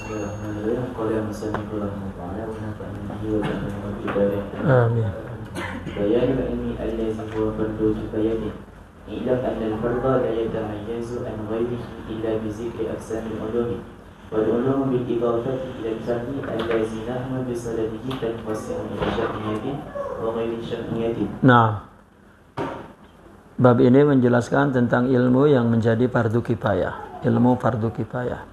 Bismillahirrahmanirrahim. Qala al-musannif rahimahullah wa nafa'ana bihi wa ja'alna min hidayah. Amin. Bayan ilmi allazi huwa fardu kifayatin. Ilam anna al-fardha la yatamayyazu an ghayrihi illa bi zikri aqsami al-ulum. Wal ulum bil idafati ila al-fardhi allazi nahnu bi salatihi tanqasimu ila syar'iyatin wa ghairi syar'iyatin. Nah, bab ini menjelaskan tentang ilmu yang menjadi fardu kifayah. Ilmu fardu kifayah.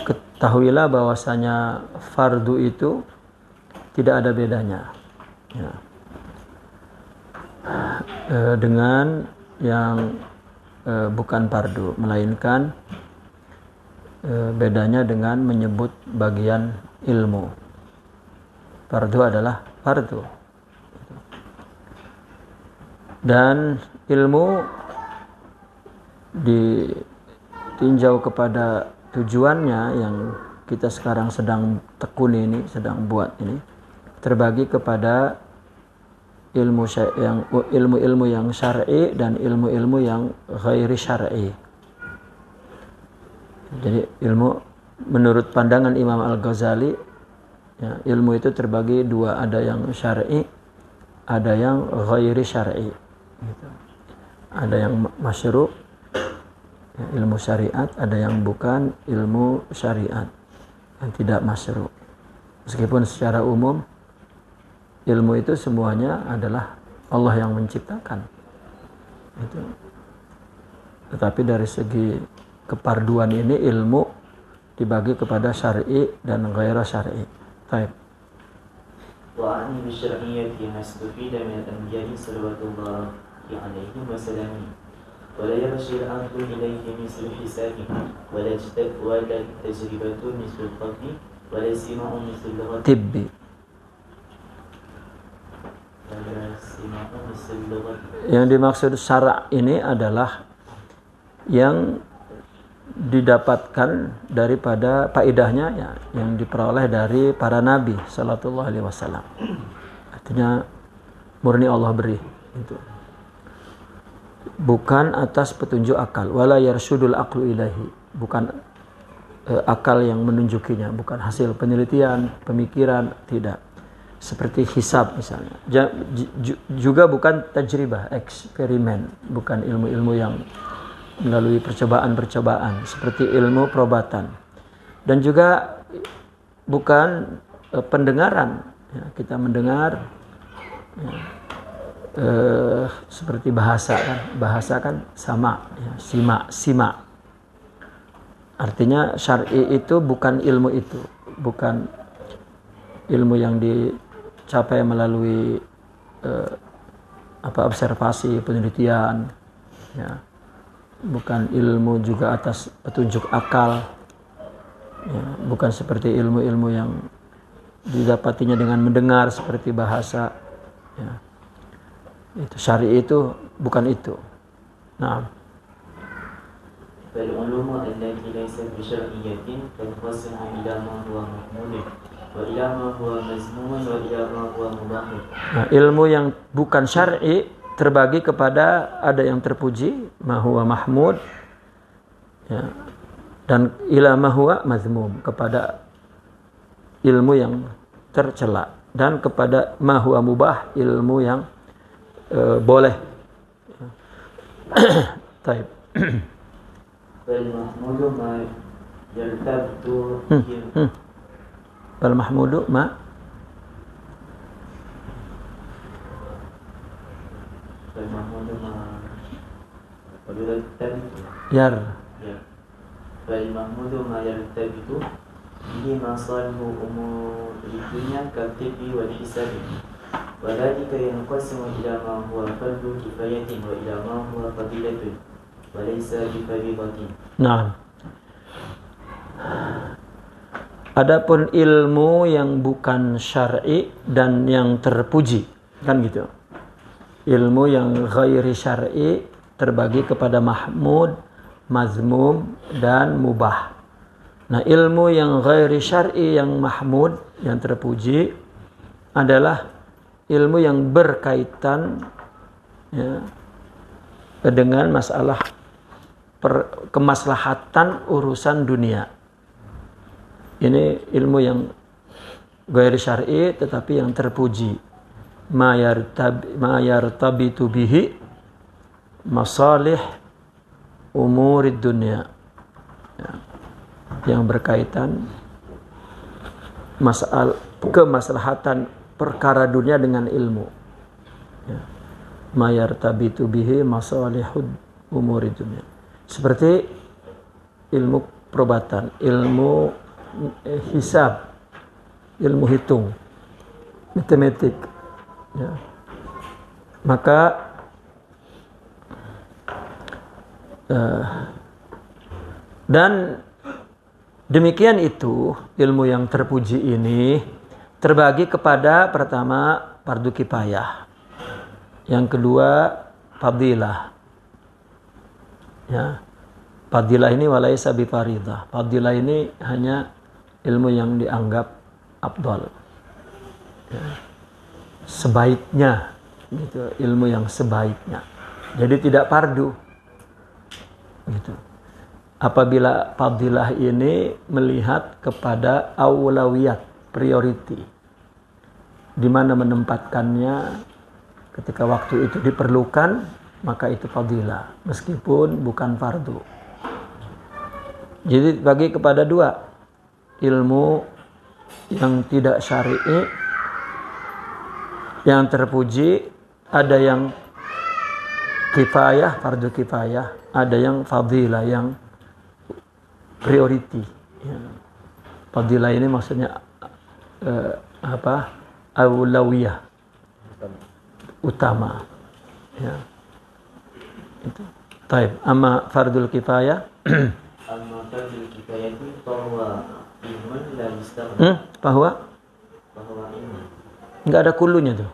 Ketahuilah bahwasanya fardu itu tidak ada bedanya ya, dengan yang bukan fardu, melainkan bedanya dengan menyebut bagian ilmu. Fardu adalah fardu. Dan ilmu ditinjau kepada tujuannya yang kita sekarang sedang tekuni ini, sedang buat ini, terbagi kepada ilmu-ilmu yang syar'i dan ilmu-ilmu yang ghairi syar'i. Jadi ilmu menurut pandangan Imam Al-Ghazali ya, ilmu itu terbagi dua, ada yang syar'i, ada yang ghairi syar'i gitu. Ada yang masyru' ya, ilmu syariat, ada yang bukan ilmu syariat yang tidak masyru'. Meskipun secara umum ilmu itu semuanya adalah Allah yang menciptakan itu. Tetapi dari segi keparduan ini ilmu dibagi kepada syar'i dan ghairi syar'i. Baik. Wa ani bi syar'iyyati mastufida min al-anbiya'i sallallahu alaihi wasallam. ولا يرجع الأمر إليه مثل الحساب ولا التجربة مثل الطب ولا السماع مثل اللغة Tibbi. Yang dimaksud syara' ini adalah yang didapatkan daripada faedahnya ya, yang diperoleh dari para nabi sallallahu alaihi wasallam. Artinya murni Allah beri itu. Bukan atas petunjuk akal, wala yarsyudul aqlu ilahi, bukan akal yang menunjukinya, bukan hasil penelitian, pemikiran, tidak. Seperti hisab misalnya. Juga bukan tajribah, eksperimen, bukan ilmu-ilmu yang melalui percobaan-percobaan, seperti ilmu probatan. Dan juga bukan pendengaran, ya, kita mendengar ya, seperti bahasa kan sama ya, simak. Artinya syar'i itu bukan ilmu itu, bukan ilmu yang dicapai melalui observasi, penelitian ya. Bukan ilmu juga atas petunjuk akal ya. Bukan seperti ilmu-ilmu yang didapatinya dengan mendengar seperti bahasa ya. Itu syar'i itu bukan itu. Nah. فالعلوم التي ليست بشرعية تنقسم إلى ما هو محمود وإلى ما هو مذموم وإلى ما هو مباح. Nah, ilmu yang bukan syar'i terbagi kepada ada yang terpuji, ma huwa mahmud ya, dan ila ma huwa mazmum, kepada ilmu yang tercela, dan kepada ma huwa mubah, ilmu yang boleh. Taib. Bal mahmudu ma yartabtu Bal mahmudu ma Bal mahmudu ma yartabtu yar Bal mahmudu ma yartabtu bihi masalihu umur dunya katibbi wal hisabi. وذلك ينقسم إلى ما هو فرض كفاية وإلى ما هو فضيلة وليس بفريضة. Nah, adapun ilmu yang bukan syar'i dan yang terpuji, kan gitu. Ilmu yang ghairi syar'i terbagi kepada mahmud, mazmum, dan mubah. Nah, ilmu yang ghairi syar'i yang mahmud, yang terpuji adalah ilmu yang berkaitan ya, dengan masalah kemaslahatan urusan dunia. Ini ilmu yang ghairi syar'i tetapi yang terpuji. Ma yartabitu bihi masalih umurid dunia. Ya. Yang berkaitan kemaslahatan perkara dunia dengan ilmu. Ya. Ma yartabitu bihi masalihud umurid dunia. Seperti ilmu perobatan, ilmu hisab, ilmu hitung, matematik. Ya. Maka dan demikian itu ilmu yang terpuji ini terbagi kepada pertama fardu kifayah, yang kedua fadilah. Ya. Fadilah ini walaysa bi faridah. Fadilah ini hanya ilmu yang dianggap afdal. Ya. Sebaiknya gitu, ilmu yang sebaiknya. Jadi tidak fardu. Gitu. Apabila fadilah ini melihat kepada aulawiyat, priority, di mana menempatkannya ketika waktu itu diperlukan, maka itu fadilah, meskipun bukan fardu. Jadi bagi kepada dua, ilmu yang tidak syar'i, yang terpuji, ada yang kifayah, fardu kifayah, ada yang fadilah, yang priority. Ya. Fadilah ini maksudnya aulawiyah, utama. Ya. Itu. Taib. Amma fardul kifayah. Amma fardul kifayah itu bahwa ilmun la yustaghna. Bahwa ilmu. Enggak ada kulunya tuh.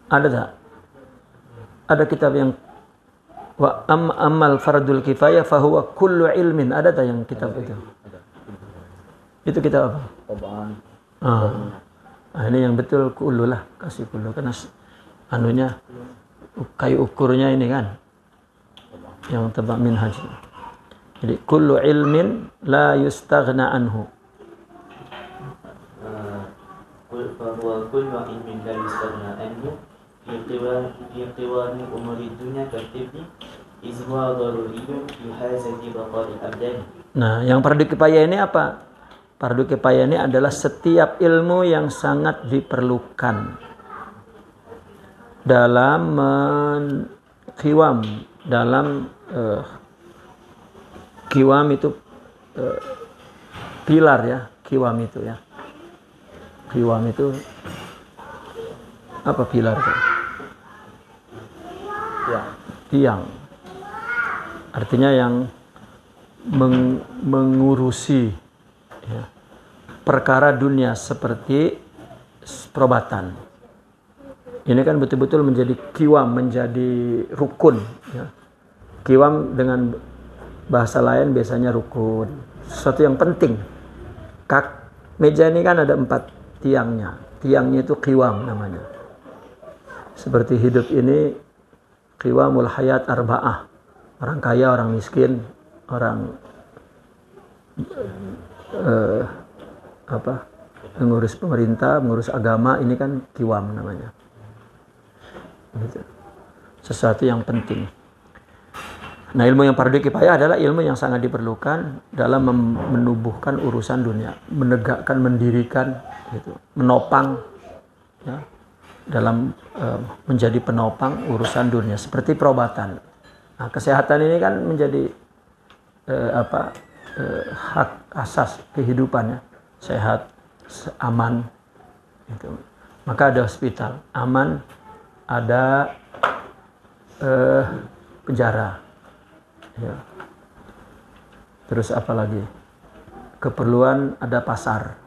Ada tak? Ada kitab yang wa ammal fardul kifayah fahuwa kullu ilmin. Ada tak yang kitab itu? Ada. Itu kitab apa? Tobaan. Ini yang betul kullu lah, kasih kullu karena anunya kayu ukurnya ini kan yang tebak minhaj. Jadi kullu ilmin la yustaghna anhu. Bahwa kullu ilmin la yustaghna anhu fi qiwami umuri dunya tertibi izwa daruriyun fi hazati baqal abdan. Nah, yang fardu kifayah ini apa? Fardu kifayah ini adalah setiap ilmu yang sangat diperlukan dalam kiwam, dalam kiwam itu pilar ya, kiwam itu ya. Kiwam itu apa pilar itu? Tiang. Artinya yang mengurusi ya, perkara dunia seperti perobatan. Ini kan betul-betul menjadi kiwam, menjadi rukun. Ya. Kiwam dengan bahasa lain biasanya rukun, sesuatu yang penting. Meja ini kan ada 4 tiangnya. Tiangnya itu kiwam namanya. Seperti hidup ini kiwamul hayat arba'ah. Orang kaya, orang miskin, orang mengurus pemerintah, mengurus agama, ini kan kiwam namanya. Gitu. Sesuatu yang penting. Nah, ilmu yang fardu kifayah adalah ilmu yang sangat diperlukan dalam menubuhkan urusan dunia, menegakkan, mendirikan, gitu, menopang, ya, dalam menjadi penopang urusan dunia seperti perobatan. Nah, kesehatan ini kan menjadi hak asas kehidupannya, sehat, aman, gitu. Maka ada hospital, aman, ada penjara, ya. Terus apa lagi? Keperluan ada pasar,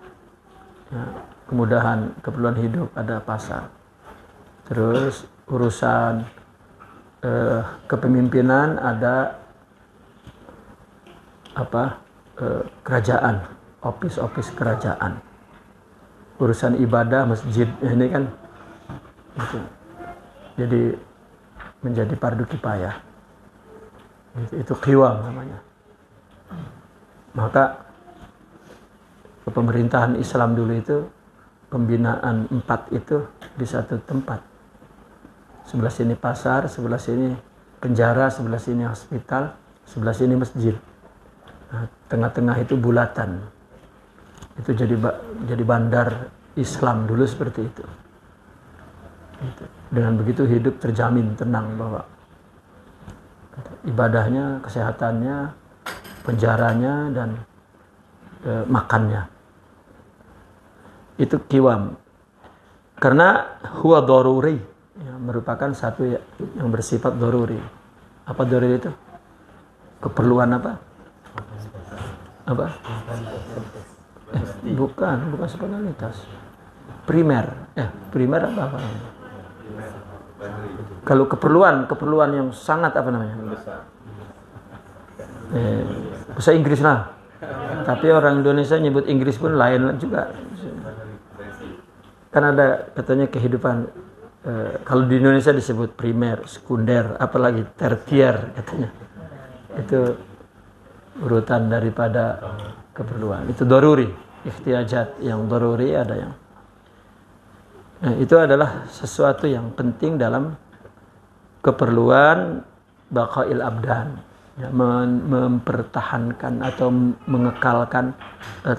ya. Kemudahan, keperluan hidup ada pasar. Terus urusan kepemimpinan ada kerajaan, office kerajaan. Urusan ibadah masjid ini kan gitu. Jadi menjadi fardu kifayah. Itu kiwam namanya. Maka kepemerintahan Islam dulu itu pembinaan 4 itu di satu tempat. Sebelah sini pasar, sebelah sini penjara, sebelah sini hospital, sebelah sini masjid. Nah, tengah-tengah itu bulatan. Itu jadi bandar Islam dulu seperti itu. Dengan begitu hidup terjamin tenang bahwa ibadahnya, kesehatannya, penjaranya dan makannya. Itu kiwam. Karena huwa daruri, ya, merupakan satu yang bersifat daruri. Apa daruri itu? Keperluan apa? Apa? Bukan spontanitas. Primer. Primer apa? Kalau keperluan yang sangat apa namanya? Bahasa Inggris lah. Tapi orang Indonesia nyebut Inggris pun lain juga. Kan ada katanya kehidupan, kalau di Indonesia disebut primer, sekunder, apalagi tertier katanya. Itu urutan daripada keperluan. Itu daruri, ihtiyajat. Yang daruri ada yang. Nah, itu adalah sesuatu yang penting dalam keperluan baqail abdan. Ya, mempertahankan atau mengekalkan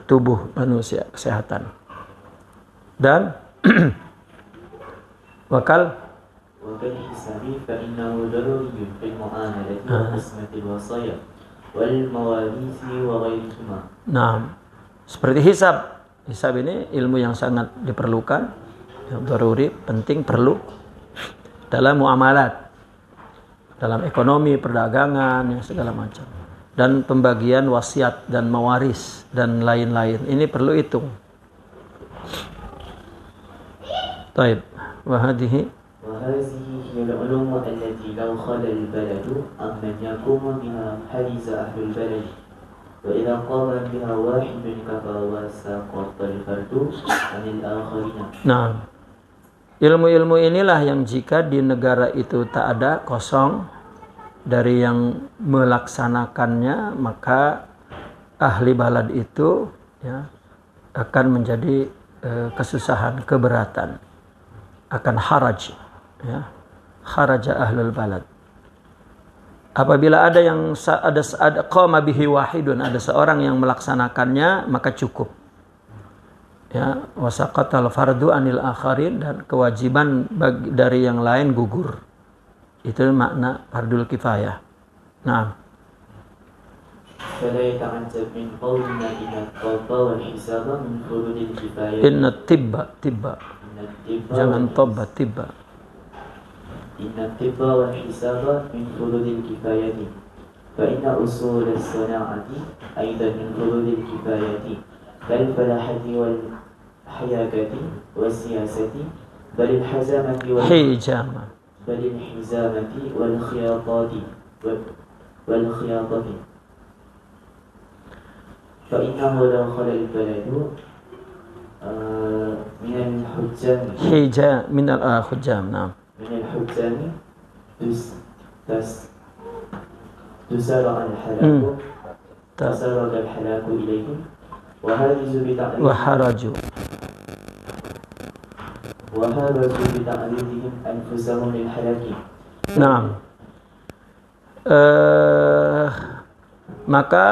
tubuh manusia, kesehatan. Dan wakal hisabi fa innahu daruriyun fil mu'amalati wa qismati al-wasaya wal mawarisi wa ghairihima. Nah, seperti hisab. Hisab ini ilmu yang sangat diperlukan, yang daruri, penting, perlu dalam muamalat, dalam ekonomi, perdagangan, ya, segala macam. Dan pembagian wasiat dan mawaris dan lain-lain. Ini perlu hitung. Taib. Wahadihi. Wahadihi hiya al-ulum allati law khala al-balad amman yaqumu biha haliza ahlul balad. Wa idha qama biha wahidun kafara wa saqata al-fardu 'anil akharina. Nah, ilmu-ilmu inilah yang jika di negara itu tak ada, kosong dari yang melaksanakannya, maka ahli balad itu ya akan menjadi kesusahan, keberatan, akan haraj, ya, haraja ahlul balad. Apabila ada qama bihi wahidun, ada seorang yang melaksanakannya, maka cukup. Ya, wasaqatal fardu anil akharin, dan kewajiban dari yang lain gugur. Itu makna fardul kifayah. Nah, fala yata'ajjab min qawlina inna at-tibba wal hisaba min furudil kifayah. Inna tibba. Jangan tobba, tibba. Inna at-tibba wal hisaba min furudil kifayah. Fa inna usul as-sana'ati aidan min furudil kifayah. Kal falahati wal hayakati was siyasati bal al-hazamati wal hijama. بل الحزامة والخياطات فإنه لو خلا البلد من الحجام من الحجام. نعم. من الحجام تسارع الحلاك إليهم وحرجوا بتعريضهم أنفسهم للحلاك. Nah, maka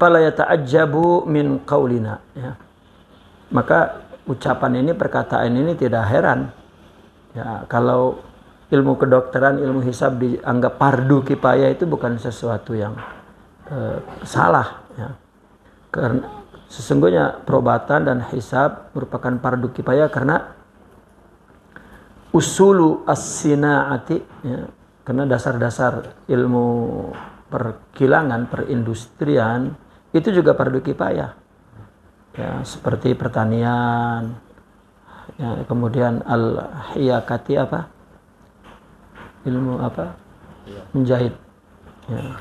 fala yata'ajjabu min qaulina, ya. Maka ucapan ini, perkataan ini tidak heran. Ya, kalau ilmu kedokteran, ilmu hisab dianggap fardu kifayah, itu bukan sesuatu yang salah, ya. Karena sesungguhnya perobatan dan hisab merupakan fardu kifayah karena usulu as-sina'ati, ya, karena dasar-dasar ilmu perkilangan, perindustrian itu juga fardu kifayah. Ya, seperti pertanian, ya, kemudian al-hiyakati apa? Ilmu apa? Menjahit. Ya.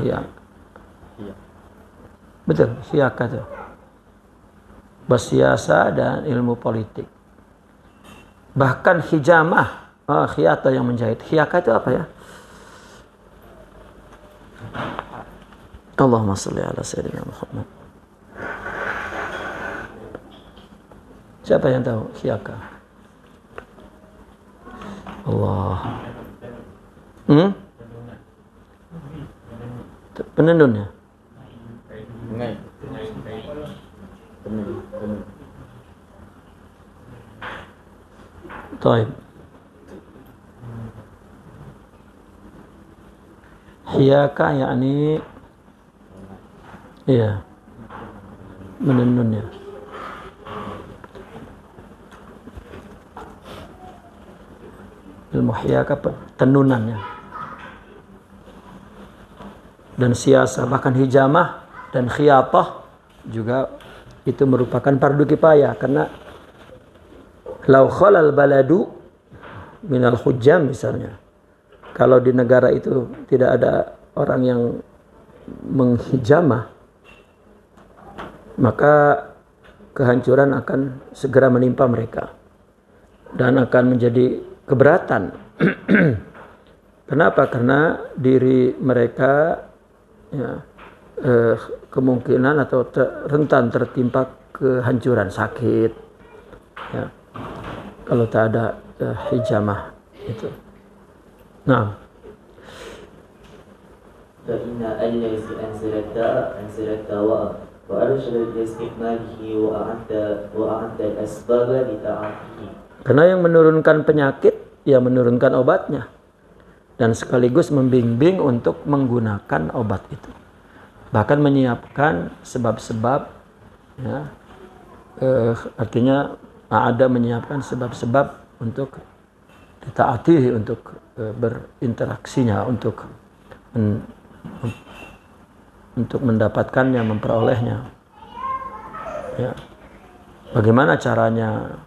Hiyak. Betul, hiyaka itu. Bersiasa dan ilmu politik. Bahkan hijamah, khiyata yang menjahit. Hiyaka itu apa ya? Allahumma shalli ala sayyidina Muhammad. Siapa yang tahu Hiyaka? Allah. Penenunnya? Enggak. Taib. Hiyaka yakni iya menenunnya. Ilmu hiyaka tenunannya. Dan siasa bahkan hijamah dan khiyatah juga itu merupakan fardu kifayah karena lau khalal baladu minal hujjam misalnya. Kalau di negara itu tidak ada orang yang menghijamah, maka kehancuran akan segera menimpa mereka dan akan menjadi keberatan. Kenapa? Karena diri mereka ya, kemungkinan atau rentan tertimpa kehancuran, sakit ya, kalau tak ada hijamah itu. Nah, فإن الذي أنزل الدواء وأرشد لاستكماله وأعد الأسباب لطاعته. Karena yang menurunkan penyakit, ya menurunkan obatnya. Dan sekaligus membimbing untuk menggunakan obat itu. Bahkan menyiapkan sebab-sebab, ya, artinya ada menyiapkan sebab-sebab untuk ditaati, untuk berinteraksinya, untuk mendapatkannya, memperolehnya. Ya. Bagaimana caranya?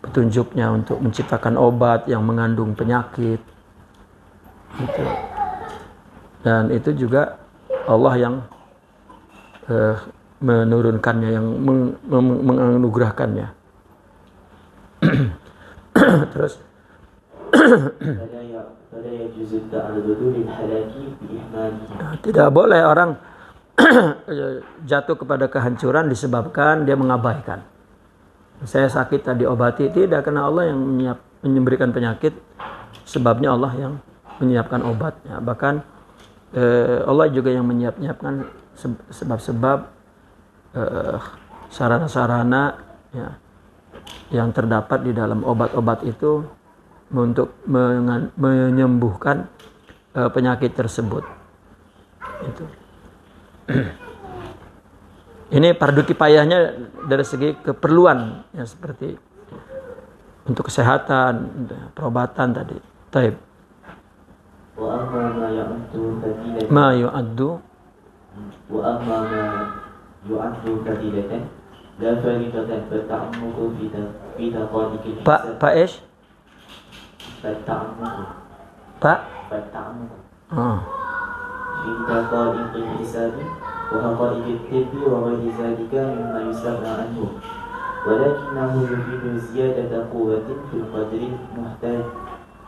Petunjuknya untuk menciptakan obat yang mengandung penyakit. Gitu. Dan itu juga Allah yang menurunkannya, yang menganugerahkannya. Terus tidak boleh orang jatuh kepada kehancuran disebabkan dia mengabaikan. Saya sakit tadi obati, tidak, karena Allah yang memberikan penyakit, sebabnya Allah yang menyiapkan obatnya. Bahkan Allah juga yang menyiapkan sebab-sebab sarana-sarana ya, yang terdapat di dalam obat-obat itu untuk menyembuhkan penyakit tersebut. Itu. Ini fardu kifayahnya dari segi keperluan ya, seperti untuk kesehatan, perobatan tadi. Taib. Ma yu'addu wa amma ma yu'addu fadilatan la faridatan fata'ammuku fi taqadiqil hisab. Pak Ish? Fata'ammuku. Pak? Fata'ammuku. Oh. Fi taqadiqil hisab wa haqa'iqit tibbi wa ghayri zalika mimma yustaghna anhu. Walakinahu yufidu ziyadata quwwatin fil qadri muhtaj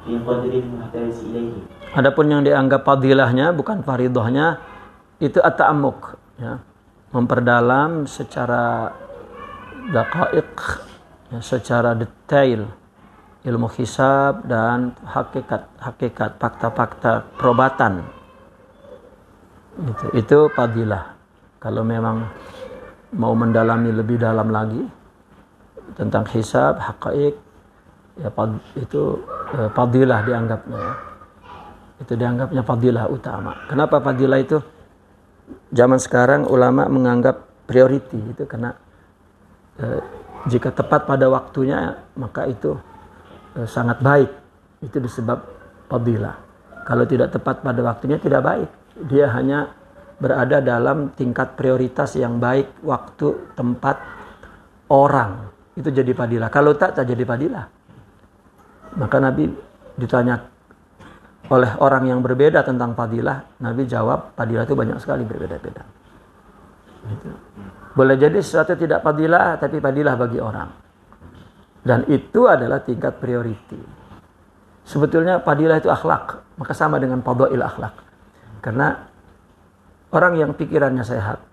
ilaihi. Adapun yang dianggap fadilahnya bukan faridahnya itu at-ta'ammuk ya. Memperdalam secara daqaiq ya, secara detail ilmu hisab dan hakikat fakta-fakta perobatan. Itu fadilah. Kalau memang mau mendalami lebih dalam lagi tentang hisab, haqaiq, ya itu fadilah dianggapnya. Itu dianggapnya fadilah utama. Kenapa fadilah itu? Zaman sekarang ulama menganggap priority itu karena jika tepat pada waktunya maka itu sangat baik. Itu disebab fadilah. Kalau tidak tepat pada waktunya tidak baik. Dia hanya berada dalam tingkat prioritas yang baik, waktu, tempat, orang. Itu jadi fadilah. Kalau tak jadi fadilah. Maka Nabi ditanya oleh orang yang berbeda tentang fadilah, Nabi jawab fadilah itu banyak sekali, berbeda-beda. Gitu. Boleh jadi sesuatu tidak fadilah, tapi fadilah bagi orang. Dan itu adalah tingkat priority. Sebetulnya fadilah itu akhlak, maka sama dengan fadail akhlak. Karena orang yang pikirannya sehat,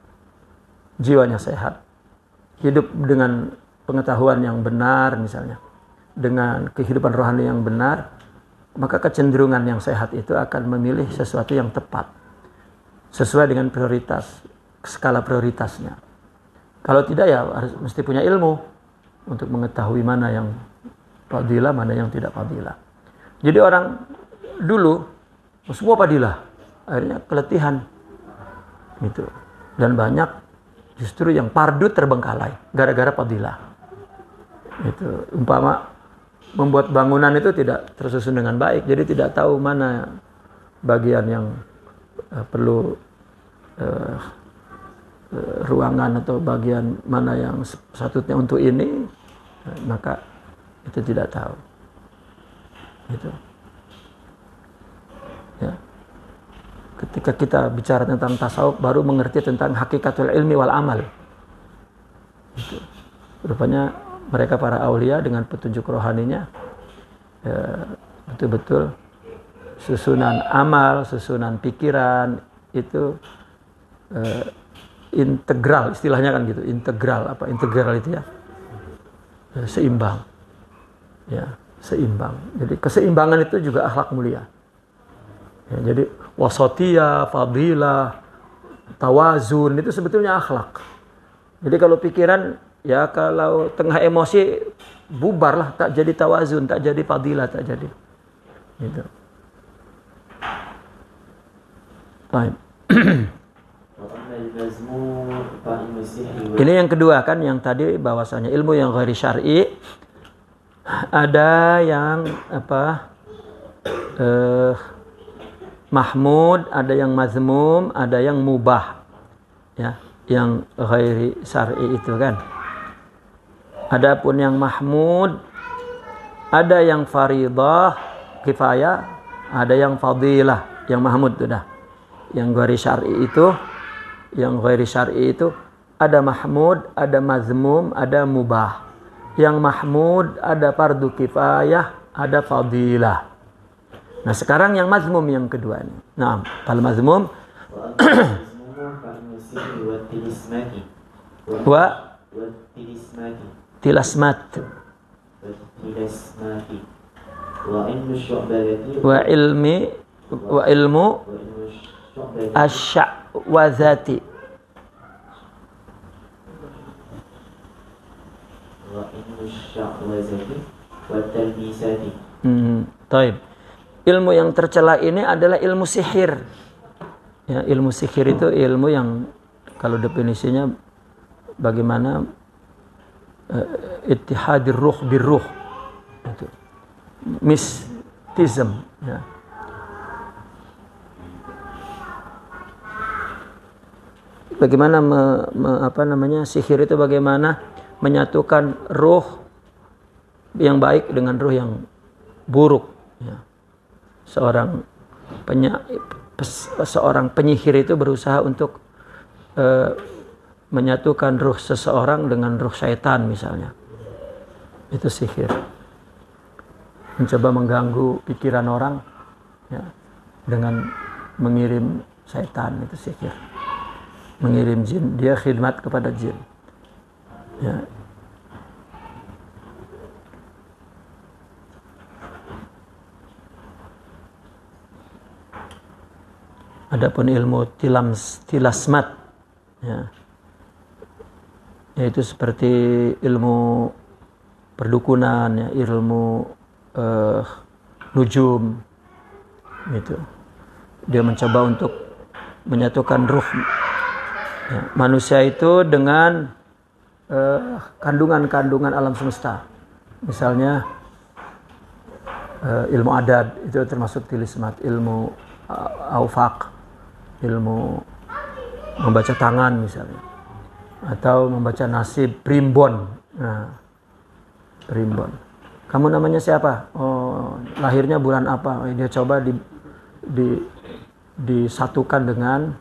jiwanya sehat, hidup dengan pengetahuan yang benar misalnya, dengan kehidupan rohani yang benar, maka kecenderungan yang sehat itu akan memilih sesuatu yang tepat, sesuai dengan prioritas, skala prioritasnya. Kalau tidak ya harus mesti punya ilmu untuk mengetahui mana yang fadilah, mana yang tidak fadilah. Jadi orang dulu semua fadilah, akhirnya keletihan gitu. Dan banyak justru yang pardu terbengkalai gara-gara fadilah. Itu umpama membuat bangunan itu tidak tersusun dengan baik, jadi tidak tahu mana bagian yang perlu ruangan atau bagian mana yang sepatutnya untuk ini, maka itu tidak tahu. Gitu. Ya. Ketika kita bicara tentang tasawuf, baru mengerti tentang hakikatul ilmi wal amal. Gitu. Rupanya mereka para aulia dengan petunjuk rohaninya, ya, betul-betul susunan amal, susunan pikiran itu integral, istilahnya kan gitu, integral itu ya, seimbang, ya seimbang. Jadi keseimbangan itu juga akhlak mulia. Ya, jadi wasatiyah, fadilah, tawazun itu sebetulnya akhlak. Jadi kalau pikiran, ya kalau tengah emosi bubarlah, tak jadi tawazun, tak jadi fadilah, tak jadi. Gitu. Baik. Ini yang kedua kan, yang tadi bahwasanya ilmu yang ghairi syar'i ada yang mahmud, ada yang mazmum, ada yang mubah. Ya, yang ghairi syar'i itu kan. Adapun yang mahmud ada yang faridah, kifayah, ada yang fadilah, yang mahmud itu dah. Yang ghairi syar'i itu ada mahmud, ada mazmum, ada mubah. Yang mahmud ada fardu kifayah, ada fadilah. Nah, sekarang yang mazmum yang kedua ini. Nah, fal mazmum wa tilasmat wa ilmu asy'wazati Taib. Ilmu yang tercela ini adalah ilmu sihir. Ya, ilmu sihir itu ilmu yang kalau definisinya bagaimana ittihadir ruh birruh. Itu mistism, ya. Bagaimana sihir itu bagaimana menyatukan ruh yang baik dengan ruh yang buruk, ya. Seorang penyihir itu berusaha untuk menyatukan ruh seseorang dengan ruh syaitan misalnya. Itu sihir. Mencoba mengganggu pikiran orang, ya, dengan mengirim syaitan, itu sihir. Mengirim jin, dia khidmat kepada jin. Ya. Adapun ilmu tilasmat, ya, yaitu seperti ilmu perdukunan, ya, ilmu nujum, gitu. Dia mencoba untuk menyatukan ruh, ya, manusia itu dengan kandungan-kandungan alam semesta. Misalnya ilmu adat itu termasuk tilismat, ilmu aufaq, ilmu membaca tangan misalnya, atau membaca nasib, primbon. Nah, primbon. Kamu namanya siapa? Oh, lahirnya bulan apa? Dia coba disatukan dengan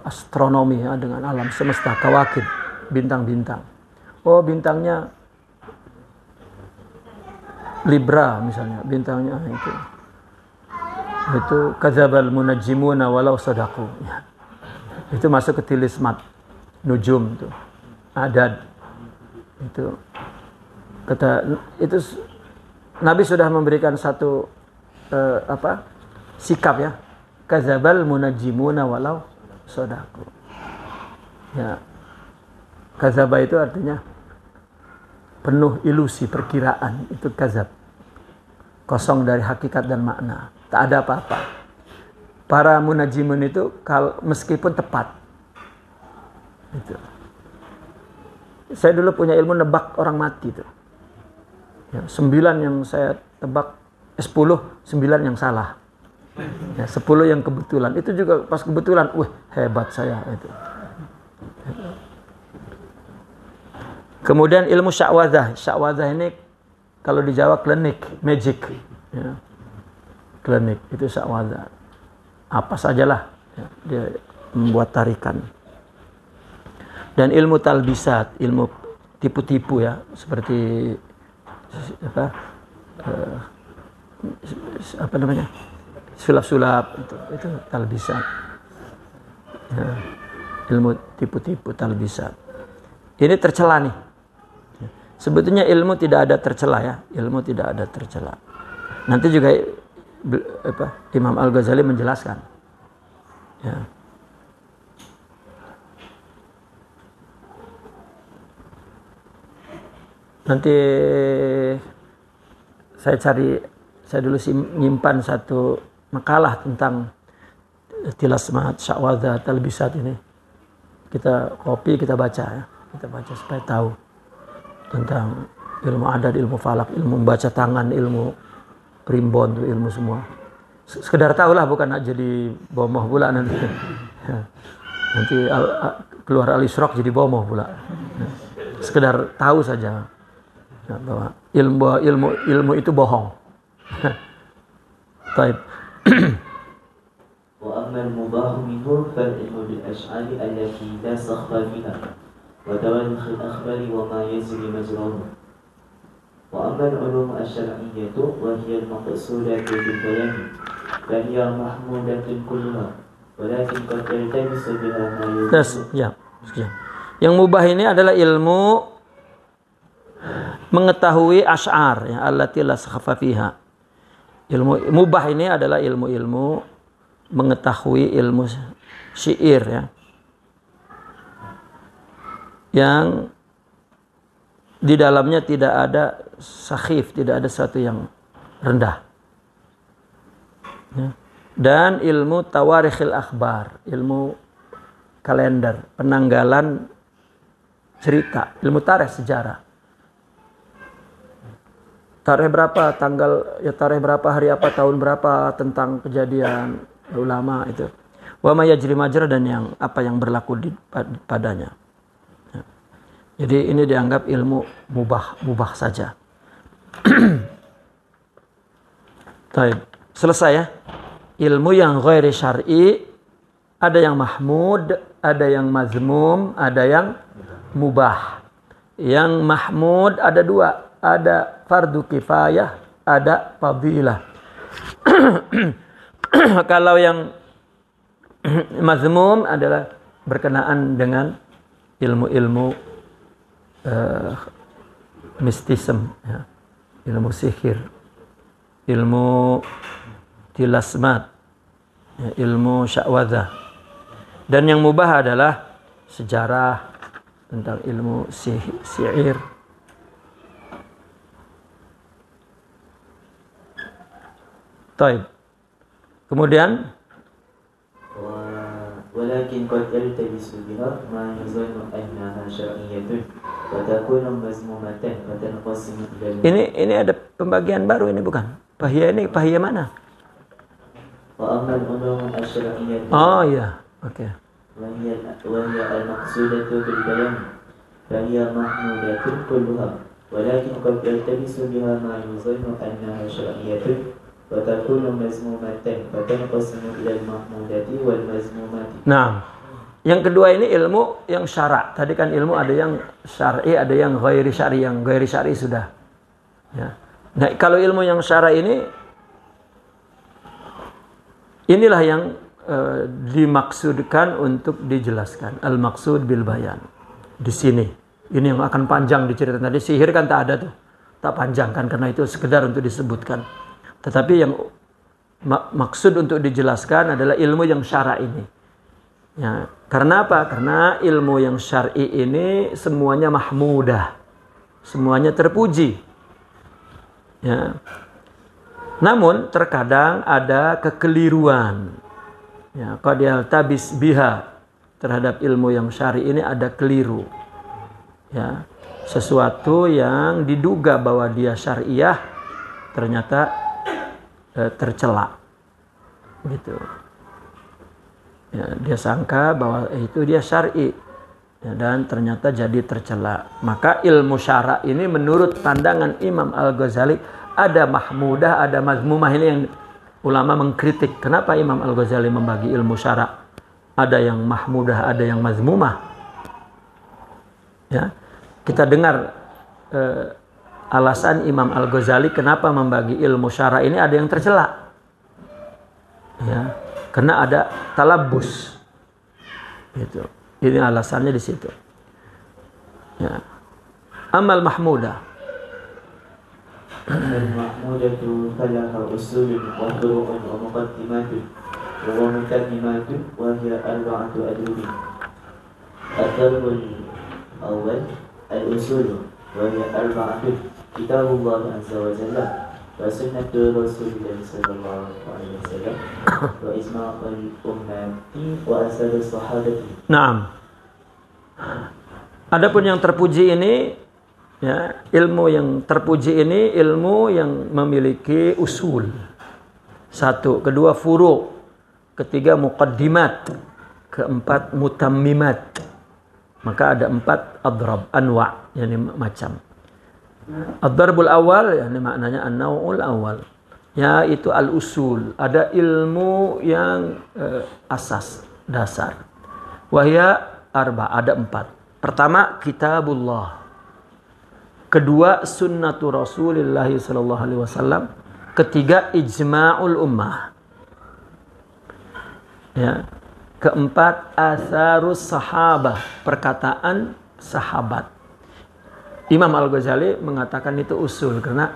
astronomi, ya, dengan alam semesta, kawakib, bintang-bintang. Oh, bintangnya Libra misalnya, bintangnya itu. Itu kadzabal munajjimuna walau sadaqu. Ya. Itu masuk ke tilismat nujum itu. Adad. Itu kata itu Nabi sudah memberikan satu sikap ya. Kadzabal munajjimuna walau sadaqu. Ya. Kadzaba itu artinya penuh ilusi, perkiraan, itu kadzab. Kosong dari hakikat dan makna. Tak ada apa-apa. Para munajimun itu meskipun tepat. Itu. Saya dulu punya ilmu nebak orang mati itu. Ya, 9 yang saya tebak, 10, 9 yang salah. Ya, 10 yang kebetulan. Itu juga pas kebetulan, hebat saya itu. Kemudian ilmu sya'wadzah. Sya'wadzah ini kalau di Jawa klinik, magic. Ya. Klinik, itu sya'wadzah. Apa sajalah ya, dia membuat tarikan. Dan ilmu talbisat, ilmu tipu-tipu ya, seperti apa namanya? Sulap-sulap itu talbisat. Ya. Ilmu tipu-tipu talbisat. Ini tercela nih. Sebetulnya ilmu tidak ada tercela ya, ilmu tidak ada tercela. Nanti juga Imam Al-Ghazali menjelaskan. Ya. Nanti saya dulu nyimpan satu makalah tentang tilasmat, sya'wadzah, talbisat ini. Kita copy, kita baca ya. Kita baca supaya tahu tentang ilmu adat, ilmu falak, ilmu membaca tangan, ilmu primbon, ilmu semua. Sekedar tahu lah, bukan jadi bomoh pula nanti. Nanti keluar Al-Isra' jadi bomoh pula. Sekedar tahu saja bahwa ilmu itu bohong. Baik. Wa amma al-mubah minhu fal-ilmu bil-ash'ari allati la sakhfa fiha wa tawarikh al-akhbari wa ma yajri majrahu. Wa amma al-ulum asy-syar'iyyatu wa hiya al-maqsudatu bil-bayan fa hiya mahmudatun kulluha walakin qad yaltabisu biha ma yujadu. Yang mubah ini adalah ilmu mengetahui asy'ar ya, allati la sakhfa fiha. Ilmu mubah ini adalah ilmu-ilmu mengetahui ilmu syair ya. Yang di dalamnya tidak ada sakhif, tidak ada sesuatu yang rendah. Ya. Dan ilmu tawarikhil akhbar, ilmu kalender, penanggalan cerita, ilmu tarikh sejarah. Tarikh berapa, tarikh berapa, hari apa, tahun berapa, tentang kejadian ulama itu. Wa ma yajri majra, dan apa yang berlaku padanya. Ya. Jadi ini dianggap ilmu mubah saja. Baik, selesai ya. Ilmu yang ghairi syar'i, ada yang mahmud, ada yang mazmum, ada yang mubah. Yang mahmud ada 2. Ada fardu kifayah, ada fadilah. Kalau yang mazmum adalah berkenaan dengan ilmu-ilmu mistism, ya. Ilmu sihir, ilmu tilasmat, ya, ilmu sya'wadzah. Dan yang mubah adalah sejarah, tentang ilmu sihir. Taib. Kemudian walakin qad yaltabisu biha ma yazunnu annaha syar'iyyatun wa takunu mazmumatan wa tanqasimu ila. Ini ada pembagian baru ini, bukan? Pahiyah ini pahiyah mana? Wa amma al-ulum asy-syar'iyyah. Oh iya, oke. Wa hiya al-maqsudatu bil bayan fa hiya mahmudatun kulluha walakin qad yaltabisu biha ma yazunnu annaha syar'iyyatun. Nah, yang kedua ini ilmu yang syara'. Tadi kan ilmu ada yang syar'i, ada yang ghairi syar'i. Yang ghairi syar'i sudah. Ya. Nah, kalau ilmu yang syara' ini Inilah yang dimaksudkan untuk dijelaskan. Al-maksud bil bayan. Di sini. Ini yang akan panjang diceritakan. Tadi sihir kan tak ada tuh. Tak panjang kan karena itu sekedar untuk disebutkan. Tetapi yang maksud untuk dijelaskan adalah ilmu yang syar'i ini. Ya, karena apa? Karena ilmu yang syar'i ini semuanya mahmudah. Semuanya terpuji. Ya. Namun terkadang ada kekeliruan. Ya, qad yaltabis biha, terhadap ilmu yang syar'i ini ada keliru. Ya, sesuatu yang diduga bahwa dia syariah ternyata tercela. Gitu. Ya, dia sangka bahwa itu dia syar'i. Ya, dan ternyata jadi tercela. Maka ilmu syara ini menurut pandangan Imam Al-Ghazali ada mahmudah, ada mazmumah. Ini yang ulama mengkritik. Kenapa Imam Al-Ghazali membagi ilmu syara? Ada yang mahmudah, ada yang mazmumah. Ya, kita dengar alasan Imam Al-Ghazali kenapa membagi ilmu syara ini ada yang tercela. Ya, karena ada talabus. Gitu. Ini alasannya di situ. Ya. Amal mahmudah. المحمودة فلها أصول وفروع ومقدمات ومتممات وهي أربعة أدوب. الضرب الأول الأصول وهي أربعة: كتاب الله عز وجل وسنة رسول الله صلى الله عليه وسلم وإجماع الأمة وأثر الصحابة. Naam. Adapun yang terpuji ini, ya, ilmu yang terpuji ini ilmu yang memiliki usul. Satu, kedua furu', ketiga muqaddimat, keempat mutammimat. Maka ada 4 adrab, anwa', yakni macam. Ad-darbul awal, yakni maknanya an-naw'ul awal, yaitu al-usul, ada ilmu yang asas, dasar. Wahya ada 4. Pertama, kitabullah. Kedua, sunnatu Rasulullah sallallahu alaihi wasallam. Ketiga, ijma'ul ummah. Ya. Keempat, atharus sahabah, perkataan sahabat. Imam Al-Ghazali mengatakan itu usul karena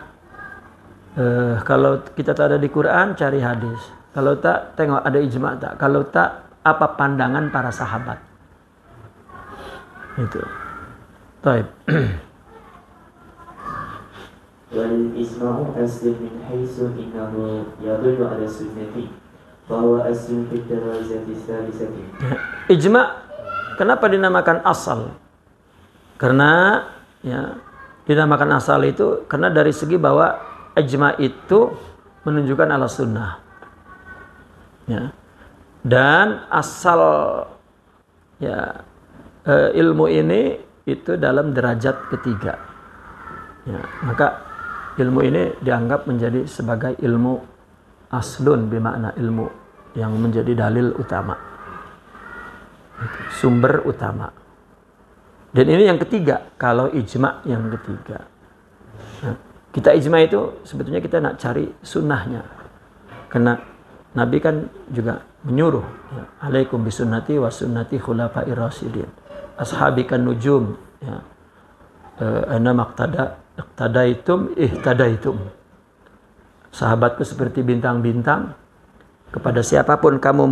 kalau kita tak ada di Quran, cari hadis. Kalau tak, tengok ada ijma' tak. Kalau tak, apa pandangan para sahabat. Itu. Baik. والإجماع أصل من حيث إنه يدل على السنة فهو أصل في الدرجة الثالثة. Ijma' kenapa dinamakan asal? Karena ya, dinamakan asal itu karena dari segi bahwa ijma' itu menunjukkan ala sunnah. Ya. Dan asal ya ilmu ini itu dalam derajat ketiga. Ya, maka ilmu ini dianggap menjadi sebagai ilmu aslun, bermakna ilmu yang menjadi dalil utama, sumber utama. Dan ini yang ketiga, kalau ijma' yang ketiga. Nah, kita ijma' itu sebetulnya kita nak cari sunnahnya. Karena Nabi kan juga menyuruh, ya, alaikum bisunnati wa sunnati khulafa'ir rasyidin. Ashabikan nujum, ya. Ana iqtadaitum ihtadaitum. Sahabatku seperti bintang-bintang. Kepada siapapun kamu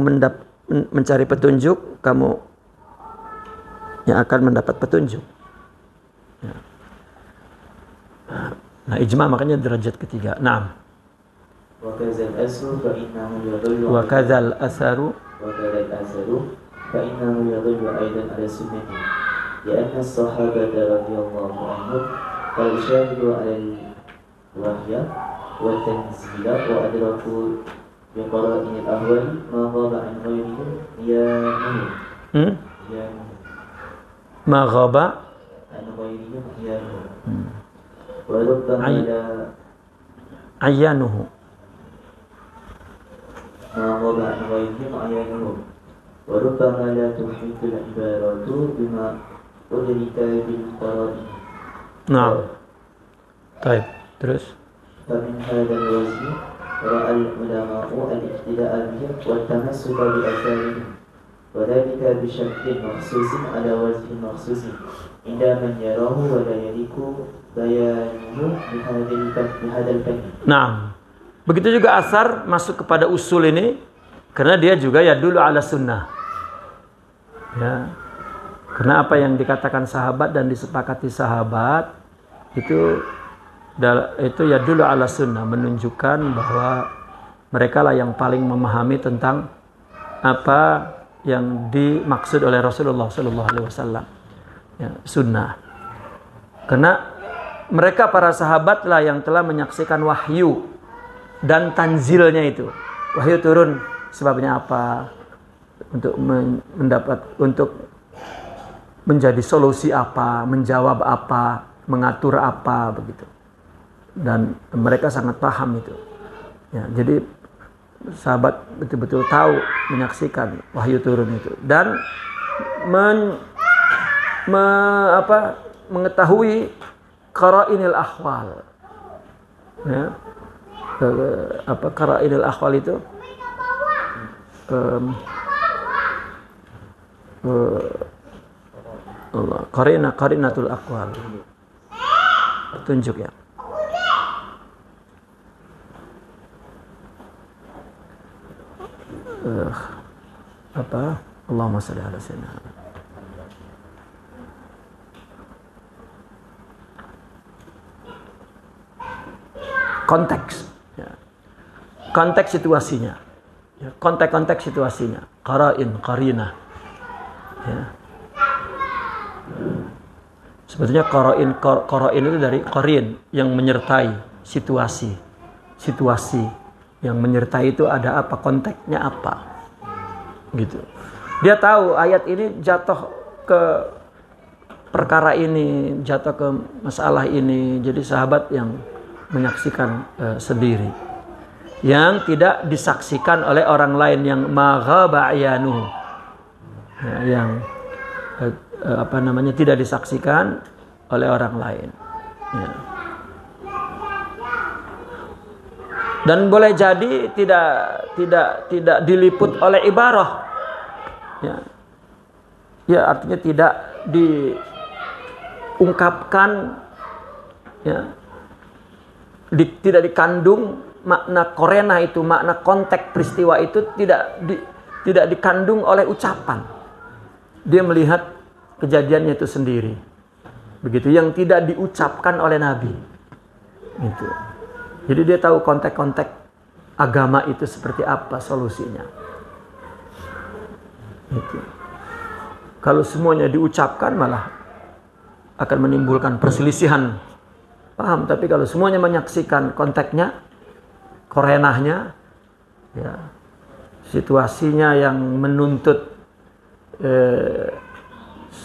mencari petunjuk, kamu yang akan mendapat petunjuk. Ya. Nah, ijma' makanya derajat ketiga. Naam. Wa kadzal asaru فإنه يدل أيضا على السنة لأن الصحابة رضي الله عنهم قد شاهدوا على الوحي والتنزيل وأدركوا بقرائن الأهوال ما غاب عن غيرهم ما غاب عن غيرهم وربما لا عيانه ما غاب عن غيرهم عيانهم وربما لا تحيط العبارات بما أدرك بالقرائن. نعم. طيب. Terus. فمن هذا الوجه ورأى العلماء الاقتداء بهم والتمسك بآثارهم وذلك بشكل مخصوص على وجه مخصوص عند من يراه ولا يليق بيانه بهذا الفن. Nah, begitu juga asar masuk kepada usul ini karena dia juga ya dulu ala sunnah. Ya. Karena apa yang dikatakan sahabat dan disepakati sahabat itu ya dulu ala sunnah, menunjukkan bahwa mereka lah yang paling memahami tentang apa yang dimaksud oleh Rasulullah Sallallahu Alaihi Wasallam, ya, sunnah. Karena mereka para sahabat lah yang telah menyaksikan wahyu dan tanzilnya itu. Wahyu turun sebabnya apa? Untuk untuk menjadi solusi apa, menjawab apa, mengatur apa, begitu. Dan mereka sangat paham itu. Ya, jadi sahabat betul-betul tahu, menyaksikan wahyu turun itu dan mengetahui qara'inil ahwal. Ya. Qara'inil ahwal itu? Qarinatul aqwal. Tunjuk ya. Allahumma shalli ala sayyidina. Konteks, ya. Konteks situasinya, ya. Konteks situasinya, qarinah, ya. Sebetulnya qara'in itu dari qarin, yang menyertai situasi yang menyertai itu ada apa, konteksnya apa, gitu. Dia tahu ayat ini jatuh ke perkara ini, jatuh ke masalah ini. Jadi sahabat yang menyaksikan sendiri, yang tidak disaksikan oleh orang lain, yang maghaba ayanuhu, ya, yang tidak disaksikan oleh orang lain, ya. Dan boleh jadi tidak diliput oleh ibarah, ya. Ya, artinya tidak diungkapkan, ya. Tidak dikandung makna korena itu, makna konteks peristiwa itu tidak dikandung oleh ucapan. Dia melihat kejadiannya itu sendiri, begitu, yang tidak diucapkan oleh Nabi, gitu. Jadi dia tahu konteks agama itu seperti apa solusinya, gitu. Kalau semuanya diucapkan malah akan menimbulkan perselisihan paham. Tapi kalau semuanya menyaksikan konteksnya, korenahnya, ya, situasinya yang menuntut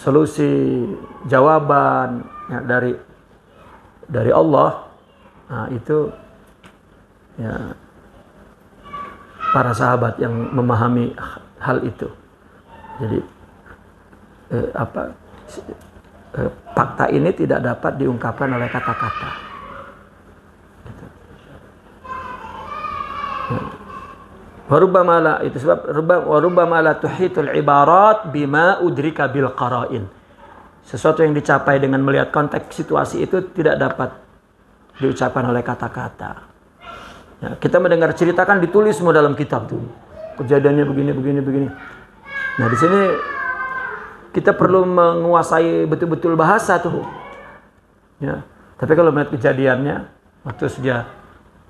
solusi jawaban, ya, dari Allah, nah itu, ya, para sahabat yang memahami hal itu. Jadi fakta ini tidak dapat diungkapkan oleh kata-kata. Gitu. Warubbama la, itu sebab warubbama la tuhitul ibarat bima udrika bil qara'in. Sesuatu yang dicapai dengan melihat konteks situasi itu tidak dapat diucapkan oleh kata-kata. Ya, kita mendengar ceritakan ditulis semua dalam kitab tuh. Kejadiannya begini. Nah, di sini kita perlu menguasai betul-betul bahasa tuh. Ya. Tapi kalau melihat kejadiannya, waktu sudah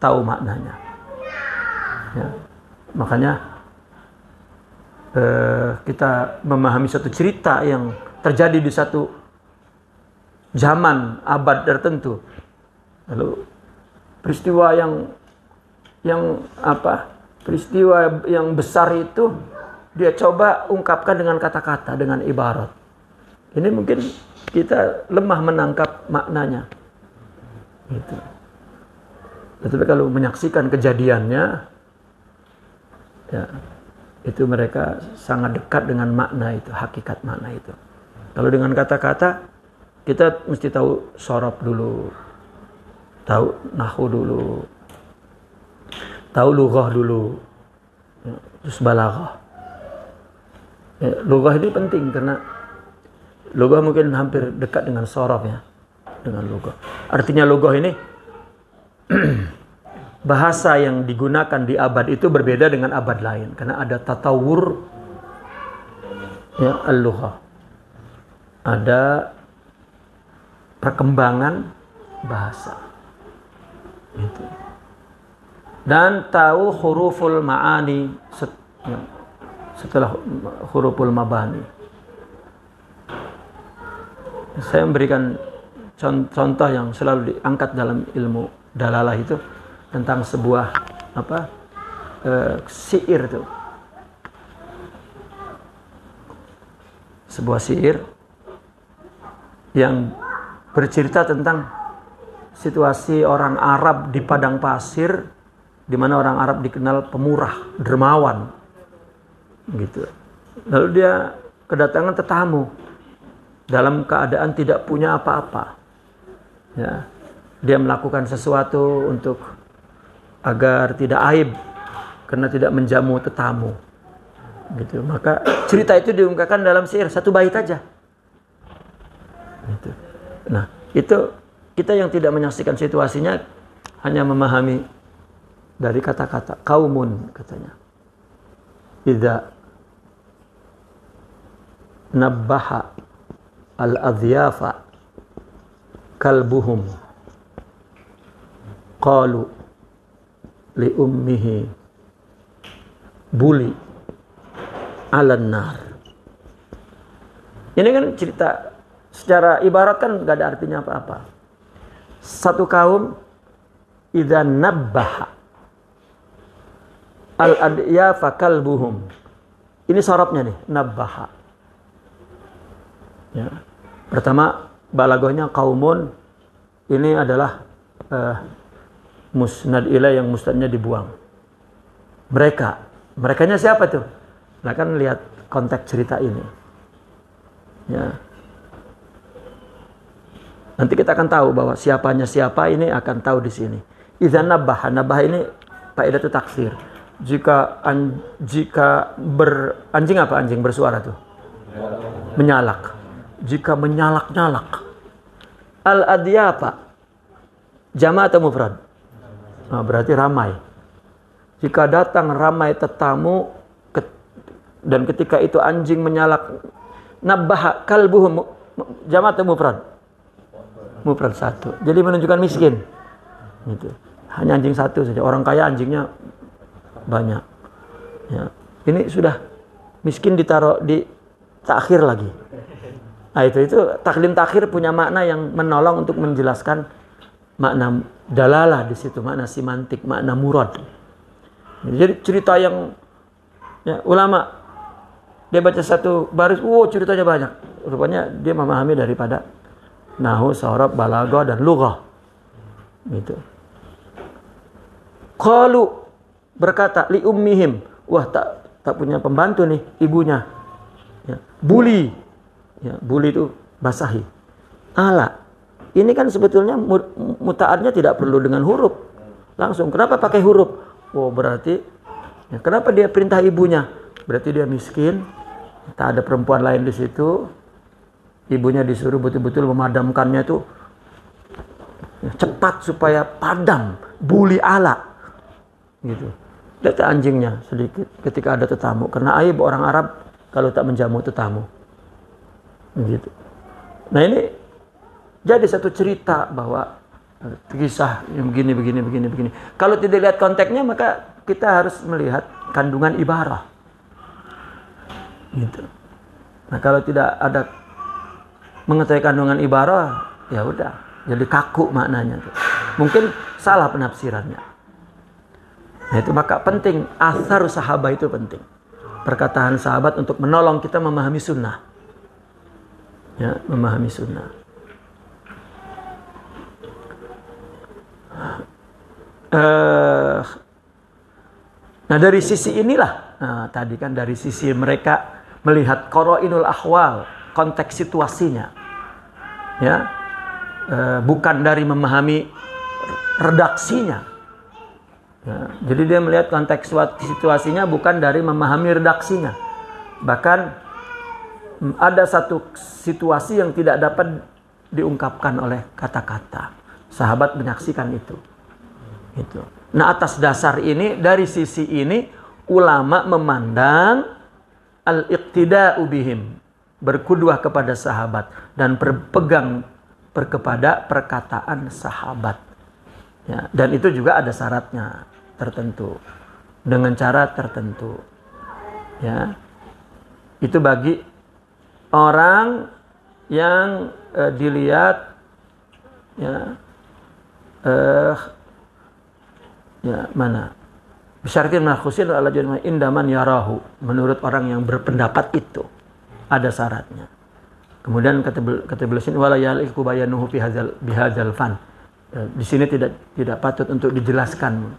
tahu maknanya. Ya. Makanya kita memahami satu cerita yang terjadi di satu zaman, abad tertentu. Lalu peristiwa peristiwa yang besar itu dia coba ungkapkan dengan kata-kata, dengan ibarat. Ini mungkin kita lemah menangkap maknanya, gitu. Tetapi kalau menyaksikan kejadiannya, ya, itu mereka sangat dekat dengan makna itu, hakikat makna itu. Kalau dengan kata-kata, kita mesti tahu sorob dulu, tahu nahu dulu. tahu lughah dulu, ya, terus balaghah. Ya, lughah ini penting karena lughah mungkin hampir dekat dengan sorof ya, dengan lughah. Artinya lughah ini bahasa yang digunakan di abad itu berbeda dengan abad lain karena ada tatawur ya al-lughah. Ada perkembangan bahasa. Gitu. Dan tahu huruful ma'ani setelah huruful mabani. Saya memberikan contoh yang selalu diangkat dalam ilmu dalalah itu tentang sebuah syair itu. Sebuah syair yang bercerita tentang situasi orang Arab di padang pasir, di mana orang Arab dikenal pemurah, dermawan, gitu. Lalu dia kedatangan tetamu dalam keadaan tidak punya apa-apa. Ya, dia melakukan sesuatu untuk agar tidak aib karena tidak menjamu tetamu. Gitu. Maka cerita itu diungkapkan dalam syair satu bait aja. Gitu. Nah, itu kita yang tidak menyaksikan situasinya hanya memahami dari kata-kata kaumun katanya. Idza nabbaha al-adhyafa kalbuhum qalu li ummihi buli alan nar. Ini kan cerita secara ibarat kan gak ada artinya apa-apa. Satu kaum idza nabbaha al-adhyafa kalbuhum. Ini sorobnya nih, nabbaha. Ya. Pertama balagohnya kaumun, ini adalah musnad ilai yang mustadnya dibuang. Merekanya siapa tuh? Nah kan lihat konteks cerita ini. Ya. Nanti kita akan tahu bahwa siapanya siapa ini akan tahu di sini. Idza nabbaha ini faedah itu taksir. Jika anjing apa anjing bersuara tuh? Menyalak. Jika menyalak-nyalak. Al-adyafa jama' atau mufrad? Nah, berarti ramai. Jika datang ramai tetamu dan ketika itu anjing menyalak, nabbaha kalbuhum jama' atau mufrad? Mufrad satu. Jadi menunjukkan miskin. Gitu. Hanya anjing satu saja. Orang kaya anjingnya banyak. Ya. Ini sudah miskin ditaruh di takhir lagi. Nah, itu takdim takhir punya makna yang menolong untuk menjelaskan makna dalalah di situ, makna simantik, makna murad. Jadi cerita yang ya, ulama dia baca satu baris, ceritanya banyak. Rupanya dia memahami daripada nahwu, sharaf, balaghah dan lughah. Gitu. Qalu berkata li ummihim, wah tak punya pembantu nih ibunya. Ya, buli. Ya, buli itu basahi. Ala. Ini kan sebetulnya mutaatnya tidak perlu dengan huruf. Langsung. Kenapa pakai huruf? Oh, berarti ya, kenapa dia perintah ibunya? Berarti dia miskin. Tak ada perempuan lain di situ. Ibunya disuruh betul-betul memadamkannya itu ya, cepat supaya padam. Buli ala. Gitu. Lihat anjingnya sedikit ketika ada tetamu. Karena aib orang Arab kalau tak menjamu tetamu. Gitu. Nah ini jadi satu cerita bahwa kisah yang begini. Kalau tidak lihat konteksnya maka kita harus melihat kandungan ibarah. Gitu. Nah kalau tidak ada mengetahui kandungan ibarah, ya udah jadi kaku maknanya. Mungkin salah penafsirannya. Nah itu maka penting athar sahabat itu penting. Perkataan sahabat untuk menolong kita memahami sunnah. Ya, memahami sunnah. Nah dari sisi inilah, tadi kan dari sisi mereka melihat qarainul ahwal, konteks situasinya, ya, bukan dari memahami redaksinya. Ya, jadi dia melihat konteks situasinya bukan dari memahami redaksinya. Bahkan ada satu situasi yang tidak dapat diungkapkan oleh kata-kata. Sahabat menyaksikan itu. Gitu. Nah, atas dasar ini, dari sisi ini ulama memandang al-iqtida'u bihim, berkuduah kepada sahabat dan berpegang kepada perkataan sahabat. Ya, dan itu juga ada syaratnya tertentu, dengan cara tertentu. Ya, itu bagi orang yang dilihat ya mana bisyaratin makhusin ala jannah indaman yarahu, menurut orang yang berpendapat itu ada syaratnya. Kemudian kata beliau sini wala yaliku bayanuhu bihadzal fan. Di sini tidak patut untuk dijelaskan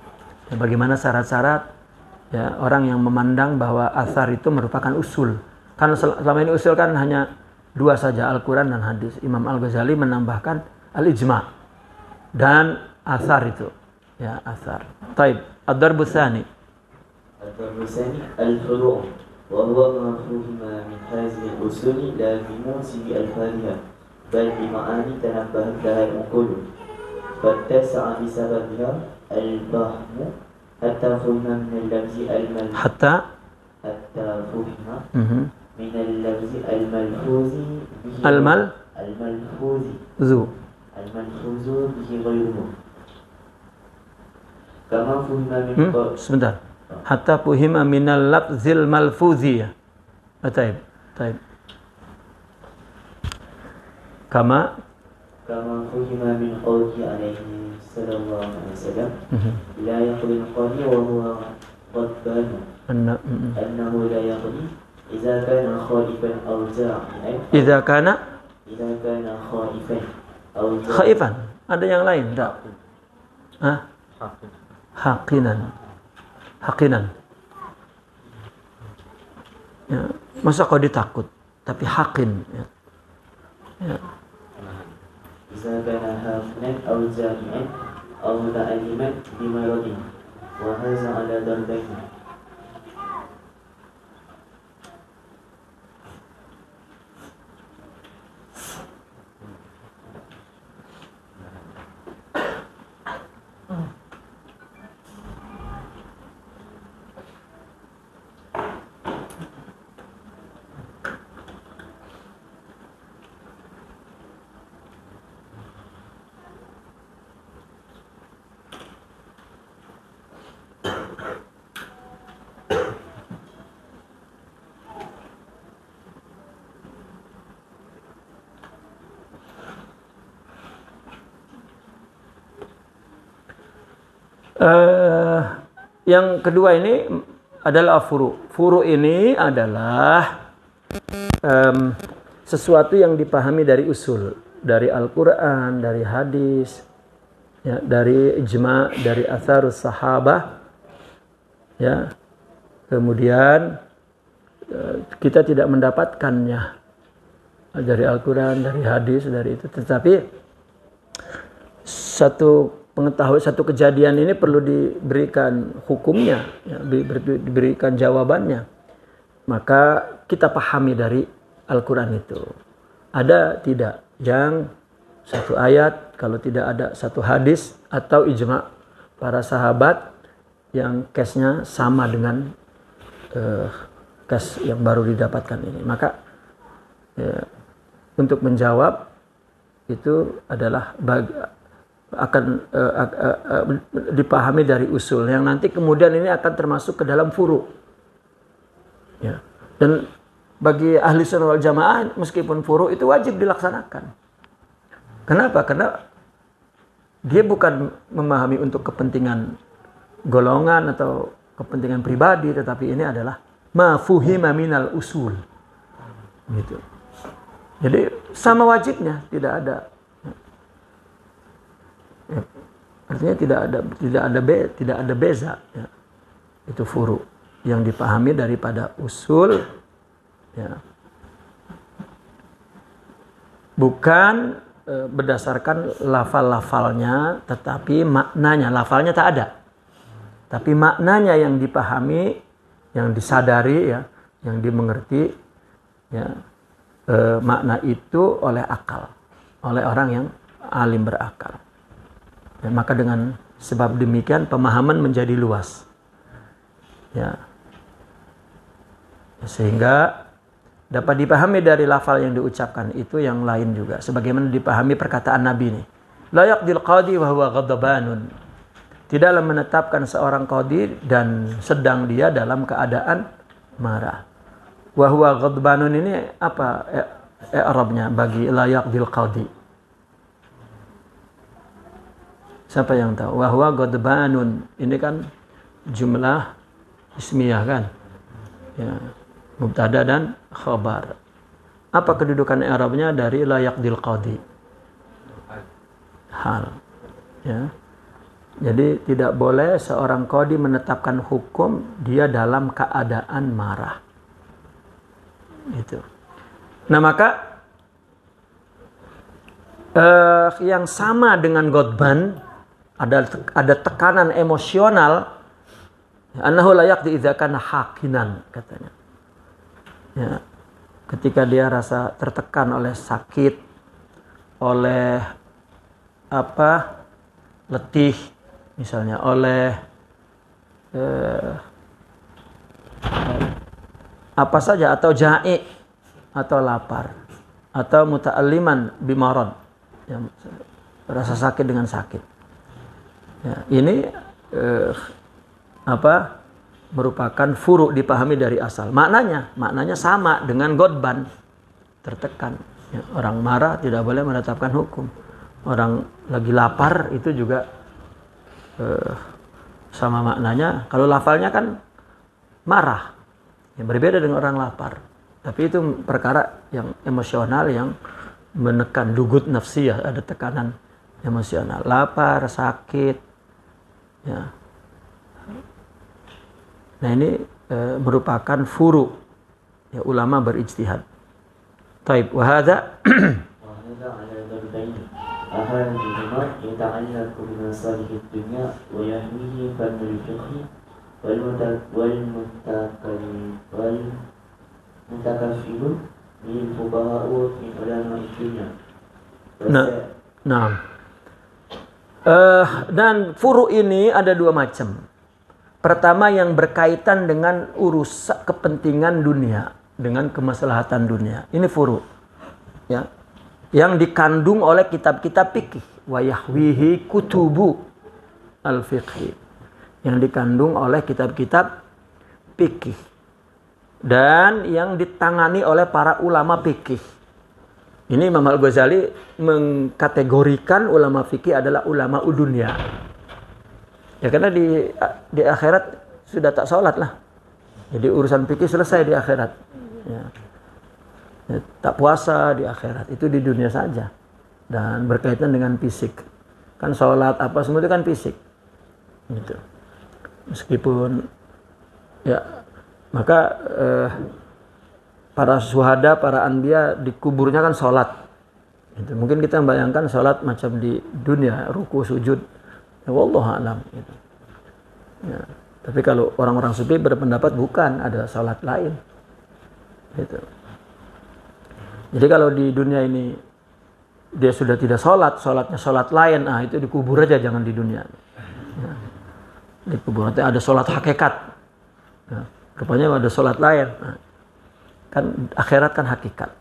ya, bagaimana syarat-syarat ya orang yang memandang bahwa athar itu merupakan usul. Karena selama ini usul kan hanya dua saja, Al-Quran dan hadis. Imam Al-Ghazali menambahkan al-ijma' dan athar itu. Ya, athar. Taib. Ad-darbu tsani. Ad-darbu tsani al-furu' wa huwa ma fuhima min hadhihi al-usuli la bi musibi al-fatiha bal bi ma'ani tanabbahat laha al-uqul. Fattasa'a bi sababiha al-fahmu hatta fuhima min al-lafzi al-malfuz. Hatta fuhima من اللفظ الملفوظ به الملفوظ به غيره كما فهم من sebentar hatta fuhima min al-lafzil malfuzi. Taib kama فهم من قوله عليه صلى الله عليه وسلم لا يقضي القاضي وهو غضبان أنه لا يقضي إذا كان خائفا أو جاعلا. إذا كان خائفا ada yang lain tak? Haqinan. Ya, masa kau ditakut tapi haqin ya. Ya. إذا كان حافنا أو جائعا أو متألما بمرض وهذا على ضربين. Yang kedua ini adalah furu. Furu ini adalah sesuatu yang dipahami dari usul, dari Al-Quran, dari hadis, ya, dari ijma, dari atharus sahabah. Ya. Kemudian kita tidak mendapatkannya dari Al-Quran, dari hadis, dari itu. Tetapi satu kejadian ini perlu diberikan hukumnya, ya, diberikan jawabannya. Maka kita pahami dari Al-Quran itu. Ada tidak yang satu ayat, kalau tidak ada satu hadis atau ijma para sahabat yang case-nya sama dengan case yang baru didapatkan ini. Maka ya, untuk menjawab itu adalah akan dipahami dari usul yang nanti kemudian ini akan termasuk ke dalam furu. Ya. Dan bagi ahli sunnah wal jamaah meskipun furu itu wajib dilaksanakan. Kenapa? Karena dia bukan memahami untuk kepentingan golongan atau kepentingan pribadi, tetapi ini adalah ma fuhima minal usul. Gitu. Jadi sama wajibnya, tidak ada. Ya, artinya tidak ada beza. Ya. Itu furu yang dipahami daripada usul. Ya. Bukan berdasarkan lafal-lafalnya, tetapi maknanya. Lafalnya tak ada. Tapi maknanya yang dipahami, yang disadari ya, yang dimengerti ya, makna itu oleh akal, oleh orang yang alim berakal. Ya, maka dengan sebab demikian pemahaman menjadi luas. Ya. Sehingga dapat dipahami dari lafal yang diucapkan itu yang lain juga. Sebagaimana dipahami perkataan Nabi ini. La yaqdil qadi wa huwa ghadabanun. Tidaklah menetapkan seorang qadi dan sedang dia dalam keadaan marah. Wa huwa ghadbanun ini apa i'rabnya bagi la yaqdil qadi? Siapa yang tahu? Wa huwa ghadbanun. Ini kan jumlah ismiyah kan? Ya. Mubtada dan khabar. Apa kedudukan i'rabnya dari la yaqdil qadi? Hal. Ya. Jadi tidak boleh seorang qadi menetapkan hukum dia dalam keadaan marah. Gitu. Nah maka yang sama dengan ghadban ada tekanan emosional. Annahu la yaqdi idza kana haqinan katanya. Ya. Ketika dia rasa tertekan oleh sakit, oleh letih misalnya, oleh apa saja, atau ja'i atau lapar atau muta'alliman bimarad, ya, rasa sakit dengan sakit. Ya, ini merupakan furu dipahami dari asal. Maknanya sama dengan ghadban, tertekan. Ya, orang marah tidak boleh menetapkan hukum. Orang lagi lapar itu juga sama maknanya. Kalau lafalnya kan marah, ya, berbeda dengan orang lapar. Tapi itu perkara yang emosional yang menekan lugut nafsiyah, ada tekanan emosional. Lapar, sakit, ya. Nah ini merupakan furu, ya, ulama berijtihad. Taib wa hadza أحدهما يتعلق بمصالح الدنيا ويحميه فن الفقه والمتكفل من الفقهاء من علماء الدنيا. Nah. Dan furu ini ada dua macam. Pertama yang berkaitan dengan urusan kepentingan dunia, dengan kemaslahatan dunia. Ini furu. Ya. Yang dikandung oleh kitab-kitab fikih, wa yahwihi kutubu al-fiqh, yang dikandung oleh kitab-kitab fikih dan yang ditangani oleh para ulama fikih. Ini Imam Al-Ghazali mengkategorikan ulama fikih adalah ulama dunia. Ya karena di akhirat sudah tak sholat lah. Jadi urusan fikih selesai di akhirat. Ya. Tak puasa di akhirat, itu di dunia saja, dan berkaitan dengan fisik. Kan sholat apa semua itu kan fisik, gitu. Meskipun ya, maka para syuhada, para anbiya di kuburnya kan sholat. Gitu. Mungkin kita membayangkan sholat macam di dunia, ruku, sujud, ya wallahu a'lam. Gitu. Ya. Tapi kalau orang-orang sufi berpendapat bukan, ada sholat lain. Gitu. Jadi kalau di dunia ini dia sudah tidak sholat, sholatnya sholat lain, itu dikubur aja, jangan di dunia. Ya. Di kubur nanti ada sholat hakikat. Ya. Rupanya ada sholat lain. Nah, kan akhirat kan hakikat.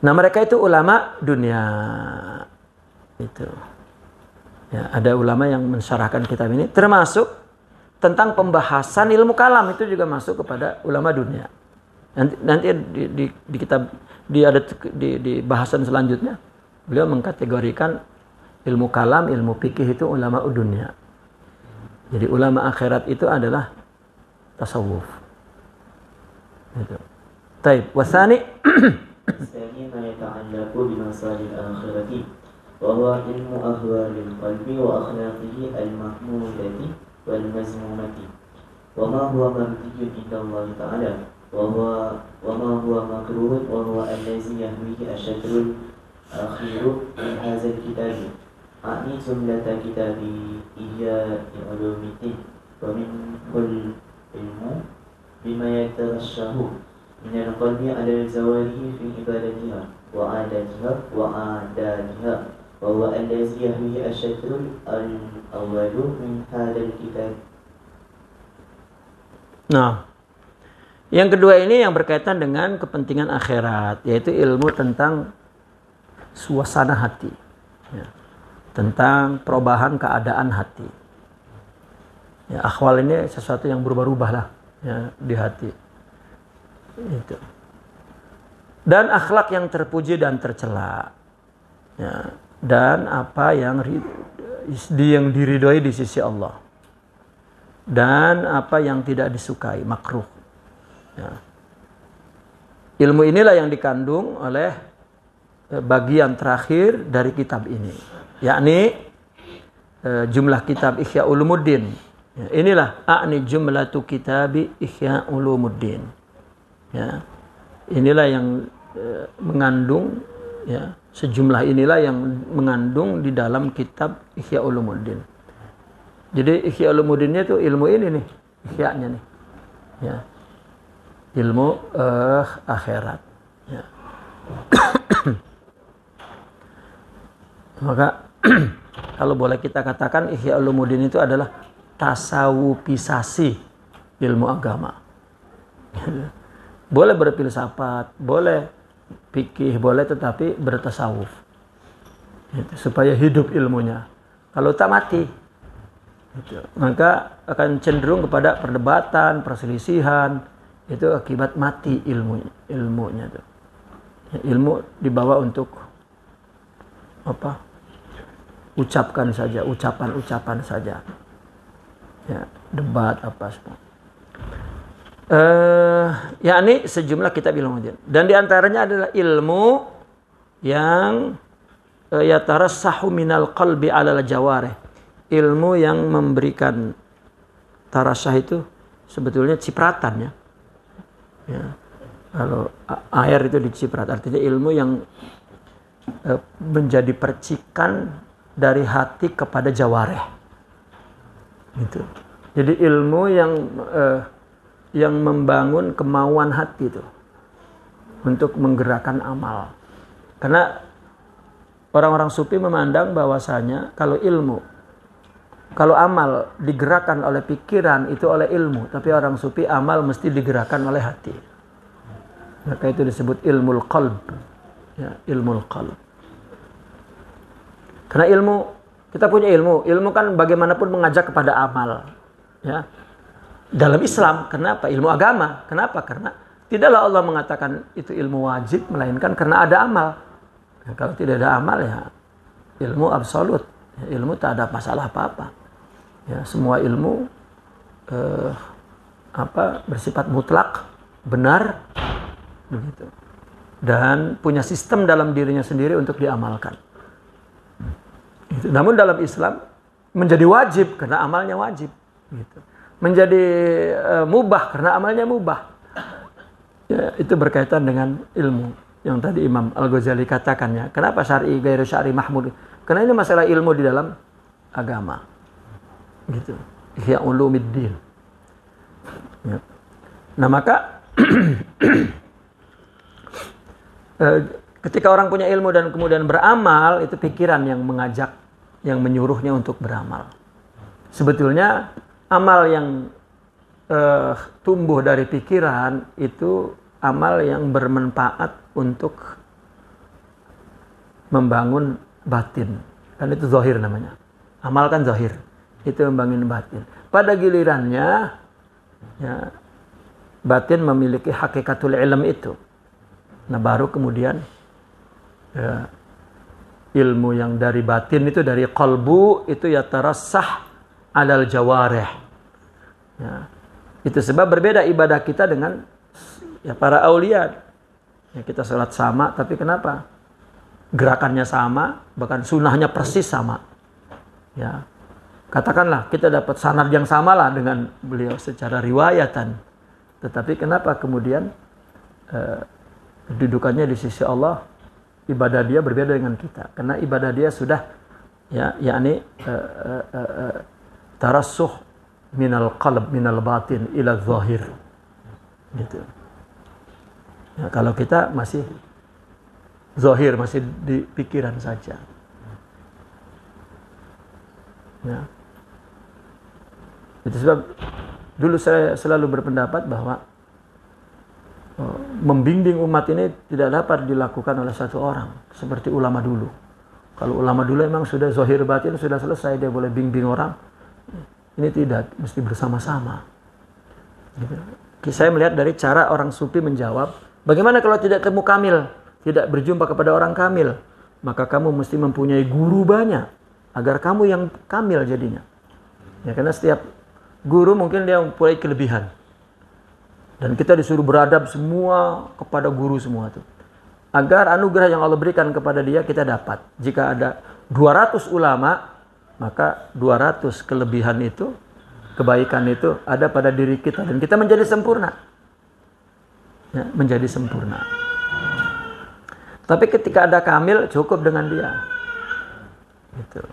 Nah mereka itu ulama dunia. Itu. Ya, ada ulama yang mensyarahkan kitab ini, termasuk tentang pembahasan ilmu kalam itu juga masuk kepada ulama dunia. Nanti di kitab di bahasan selanjutnya beliau mengkategorikan ilmu kalam, ilmu fikih itu ulama dunia. Jadi ulama akhirat itu adalah tasawuf. Gitu. Taib. Wasani الثاني ما يتعلق بمصالح الآخرة وهو علم أهوال القلب وأخلاقه المحمودة والمذمومة وما هو مرضي عند الله تعالى وما هو مكروه وهو الذي يهويه الشطر الأخير من هذا الكتاب أعني جملة كتاب إحياء علوم الدين ومنه العلم بما يترشح من القلب على الجوارح في عبادتها وعاداتها وهو الذي يهوي الشطر الأول من هذا الكتاب. Nah, yang kedua ini yang berkaitan dengan kepentingan akhirat, yaitu ilmu tentang suasana hati, ya, tentang perubahan keadaan hati. Ya, akhwal ini sesuatu yang berubah-ubah lah, ya, di hati. Itu. Dan akhlak yang terpuji dan tercela, ya, dan apa yang diridhoi di sisi Allah, dan apa yang tidak disukai, makruh. Ya. Ilmu inilah yang dikandung oleh bagian terakhir dari kitab ini, yakni jumlah kitab Ihya Ulumuddin. Ya, inilah a'ni jumlatu kitabi Ihya Ulumuddin. Ya, inilah yang mengandung, ya, sejumlah inilah yang mengandung di dalam kitab Ihya Ulumuddin. Jadi Ihya Ulumuddinnya itu ilmu ini nih, Ihya-nya nih, ya, ilmu akhirat. Ya. Maka kalau boleh kita katakan Ihya Ulumuddin itu adalah tasawufisasi ilmu agama. Boleh berfilsafat, boleh fikih, boleh, tetapi bertasawuf. Gitu, supaya hidup ilmunya. Kalau tak mati, gitu, maka akan cenderung kepada perdebatan, perselisihan. Itu akibat mati ilmunya tuh. Ilmu dibawa untuk apa? Ucapkan saja, ucapan saja. Ya, debat apa semua. Yakni sejumlah kitab ilmu. Dan diantaranya adalah ilmu yang yatarassahu minal qalbi alal jawarih. Ilmu yang memberikan tarasyah itu sebetulnya cipratan, ya. Ya. Kalau air itu diciprat, artinya ilmu yang menjadi percikan dari hati kepada jawarih. Gitu. Jadi ilmu yang membangun kemauan hati itu untuk menggerakkan amal. Karena orang-orang sufi memandang bahwasanya kalau amal digerakkan oleh pikiran itu oleh ilmu, tapi orang sufi amal mesti digerakkan oleh hati. Maka itu disebut ilmul qalb. Ya, ilmul qalb. Karena kita punya ilmu kan bagaimanapun mengajak kepada amal. Ya. Dalam Islam, kenapa? Ilmu agama. Kenapa? Karena tidaklah Allah mengatakan itu ilmu wajib, melainkan karena ada amal. Nah, kalau tidak ada amal, ya ilmu absolut. Ya, ilmu tak ada masalah apa-apa. Ya, semua ilmu bersifat mutlak, benar, begitu. Dan punya sistem dalam dirinya sendiri untuk diamalkan. Gitu. Namun dalam Islam menjadi wajib karena amalnya wajib. Gitu. Menjadi mubah karena amalnya mubah. Ya, itu berkaitan dengan ilmu yang tadi Imam Al-Ghazali katakannya. Kenapa syar'i ghairu syar'i mahmud? Karena ini masalah ilmu di dalam agama. Gitu. Ihya Ulumuddin. Ya. Nah, maka ketika orang punya ilmu dan kemudian beramal, itu pikiran yang mengajak, yang menyuruhnya untuk beramal. Sebetulnya amal yang tumbuh dari pikiran itu amal yang bermanfaat untuk membangun batin. Kan itu zahir namanya. Amal kan zahir. Itu membangun batin. Pada gilirannya, ya, batin memiliki hakikatul ilm itu. Nah, baru kemudian ya, ilmu yang dari batin itu, dari qalbu itu ya tarassah alal jawarih. Ya. Itu sebab berbeda ibadah kita dengan ya para aulia. Ya, kita sholat sama, tapi kenapa? Gerakannya sama, bahkan sunnahnya persis sama. Ya. Katakanlah kita dapat sanad yang sama lah dengan beliau secara riwayatan. Tetapi kenapa kemudian kedudukannya di sisi Allah, ibadah dia berbeda dengan kita? Karena ibadah dia sudah Ya, yakni tarassuh minal qalb minal batin ila zahir. Gitu. Ya, kalau kita masih zahir, masih di pikiran saja. Ya. Itu sebab dulu saya selalu berpendapat bahwa membimbing umat ini tidak dapat dilakukan oleh satu orang seperti ulama dulu. Kalau ulama dulu memang sudah zahir batin sudah selesai, dia boleh bimbing orang. Ini tidak, mesti bersama-sama. Gitu. Saya melihat dari cara orang sufi menjawab, bagaimana kalau tidak temu kamil, tidak berjumpa kepada orang kamil, maka kamu mesti mempunyai guru banyak agar kamu yang kamil jadinya. Ya, karena setiap guru mungkin dia mempunyai kelebihan. Dan kita disuruh beradab semua kepada guru semua itu. Agar anugerah yang Allah berikan kepada dia kita dapat. Jika ada 200 ulama, maka 200 kelebihan itu, kebaikan itu ada pada diri kita. Dan kita menjadi sempurna. Ya, menjadi sempurna. Tapi ketika ada kamil, cukup dengan dia. Gitu.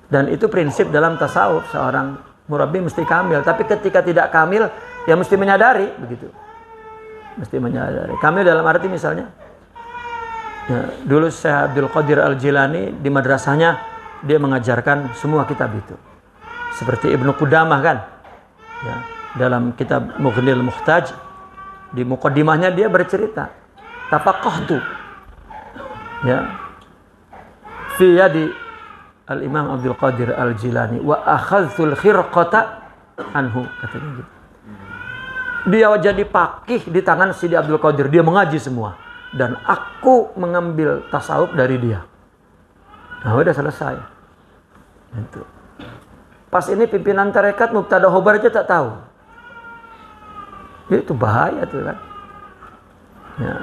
Dan itu prinsip dalam tasawuf. Seorang murabbi mesti kamil. Tapi ketika tidak kamil, ya mesti menyadari begitu. Mesti menyadari. Kamil dalam arti misalnya, ya, dulu Syekh Abdul Qadir Al-Jilani di madrasahnya dia mengajarkan semua kitab itu. Seperti Ibnu Qudamah kan. Ya, dalam kitab Mughnil Muhtaj di muqaddimahnya dia bercerita, tafaqahtu. Ya. Fi yadi Al-Imam Abdul Qadir Al-Jilani wa akhadhtul khirqata anhu, katanya gitu. Dia jadi faqih di tangan Sidi Abdul Qadir. Dia mengaji semua. Dan aku mengambil tasawuf dari dia. Nah, udah selesai. Itu. Pas ini pimpinan tarekat Mubtada Khobar aja tak tahu. Ya, itu bahaya tuh kan. Ya.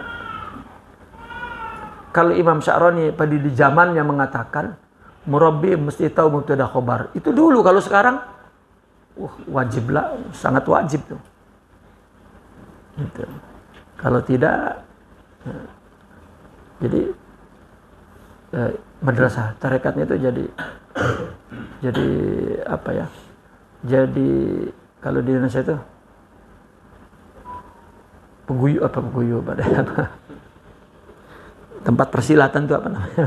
Kalau Imam Sya'rani pada di zamannya mengatakan murabbi mesti tahu Mubtada Khobar. Itu dulu, kalau sekarang wajib lah, sangat wajib tuh. Gitu. Kalau tidak, jadi madrasah tarekatnya itu jadi apa ya? Jadi kalau di Indonesia itu peguyup pada apa? Tempat persilatan itu apa namanya?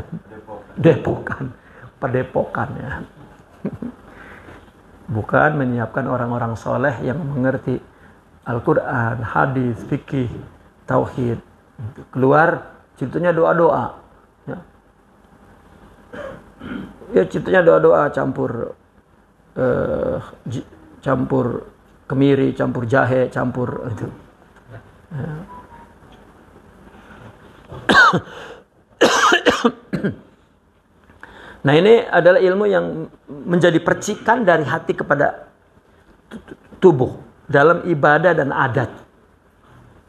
Padepokan ya. Bukan menyiapkan orang-orang soleh yang mengerti Al-Quran, hadis, fikih, tauhid. Keluar ceritanya doa-doa. Ya, ya ceritanya doa-doa campur kemiri, campur jahe, campur itu. Ya. Nah, ini adalah ilmu yang menjadi percikan dari hati kepada tubuh dalam ibadah dan adat.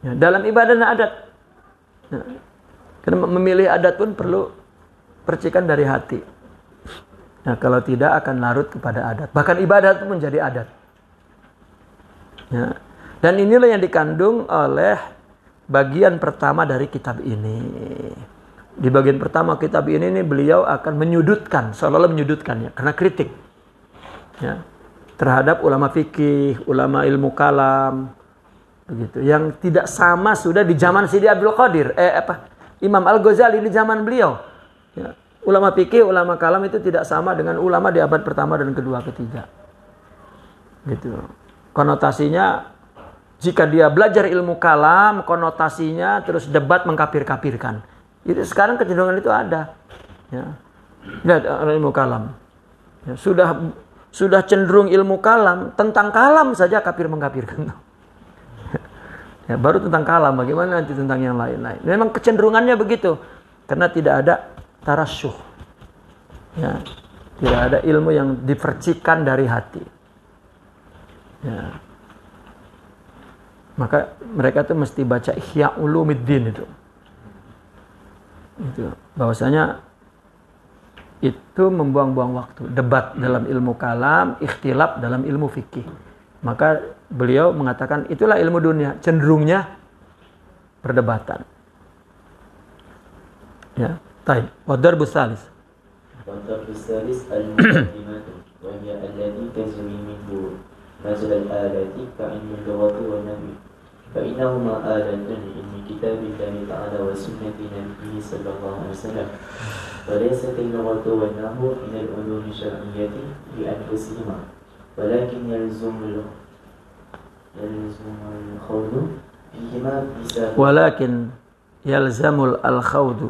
Ya, dalam ibadah dan adat. Ya, karena memilih adat pun perlu percikan dari hati. Nah, kalau tidak akan larut kepada adat. Bahkan ibadah itu menjadi adat. Ya. Dan inilah yang dikandung oleh bagian pertama dari kitab ini. Di bagian pertama kitab ini beliau akan menyudutkan, seolah-olah menyudutkannya karena kritik. Ya. Terhadap ulama fikih, ulama ilmu kalam, begitu. Yang tidak sama sudah di zaman Sidi Abdul Qadir, Imam Al-Ghazali di zaman beliau. Ya. Ulama fikih, ulama kalam itu tidak sama dengan ulama di abad pertama dan kedua, ketiga. Gitu. Konotasinya, jika dia belajar ilmu kalam, konotasinya terus debat mengkafir-kafirkan. Itu sekarang kecenderungan itu ada. Ya. Lihat ilmu kalam. Ya, sudah cenderung ilmu kalam, tentang kalam saja kafir mengkafirkan. Ya, baru tentang kalam, bagaimana nanti tentang yang lain-lain. Memang kecenderungannya begitu. Karena tidak ada tarasyuh. Ya, tidak ada ilmu yang dipercikan dari hati. Ya. Maka mereka tuh mesti baca Ihya Ulumuddin itu. Bahwasanya itu membuang-buang waktu. Debat dalam ilmu kalam, ikhtilaf dalam ilmu fikih. Maka beliau mengatakan itulah ilmu dunia, cenderungnya perdebatan. Ya, taib. Wadarbus salis. والطرف الثالث المقدمات وهي التي تجري منه مجرى الآلات كعلم اللغة والنحو فإنهما آلة لعلم كتاب الله تعالى وسنة نبيه صلى الله عليه وسلم وليست اللغة والنحو من العلوم الشرعية بأنفسهما ولكن يلزم الخوض فيهما بسبب ولكن يلزم الخوض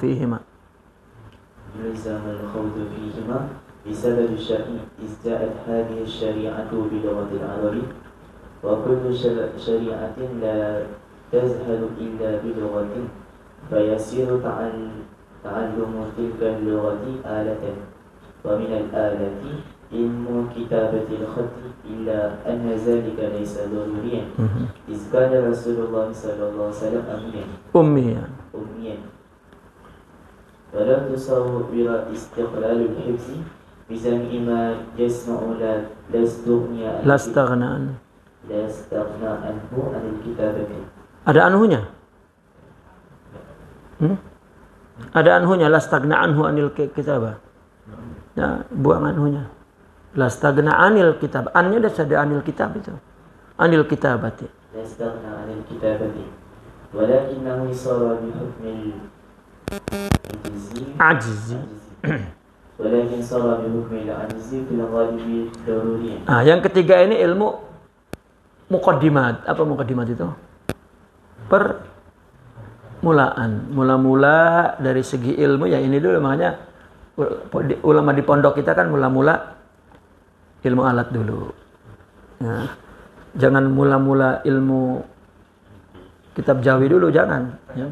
فيهما بسبب الشرع إذ جاءت هذه الشريعة بلغة العرب وكل شريعة لا تزهر إلا بلغة فيصير تعلم تلك اللغة آلة ومن الآلة علم كتابة الخط إلا أن ذلك ليس ضروريا إذ كان رسول الله صلى الله عليه وسلم أميا ولا تصور استقلال الحفظ بجميع ما يسمع لا استغنى عنه عن الكتابة. Ada anhunya? Ada anhunya, la stagna anhu anil kitabah. Ya, buang anhunya. La stagna anil kitab. Annya dah ada anil kitab itu. Anil kitabati. La stagna anil kitabati. Walakinahu sara bi hukmil ajzi. Walakin sara bi hukmil ajzi fil ghalibi daruri. Yang ketiga ini ilmu muqaddimat. Apa muqaddimat itu? Permulaan. Mula-mula dari segi ilmu ya ini dulu, makanya ulama di pondok kita kan mula-mula ilmu alat dulu. Ya. Jangan mula-mula ilmu kitab Jawi dulu, jangan. Ya.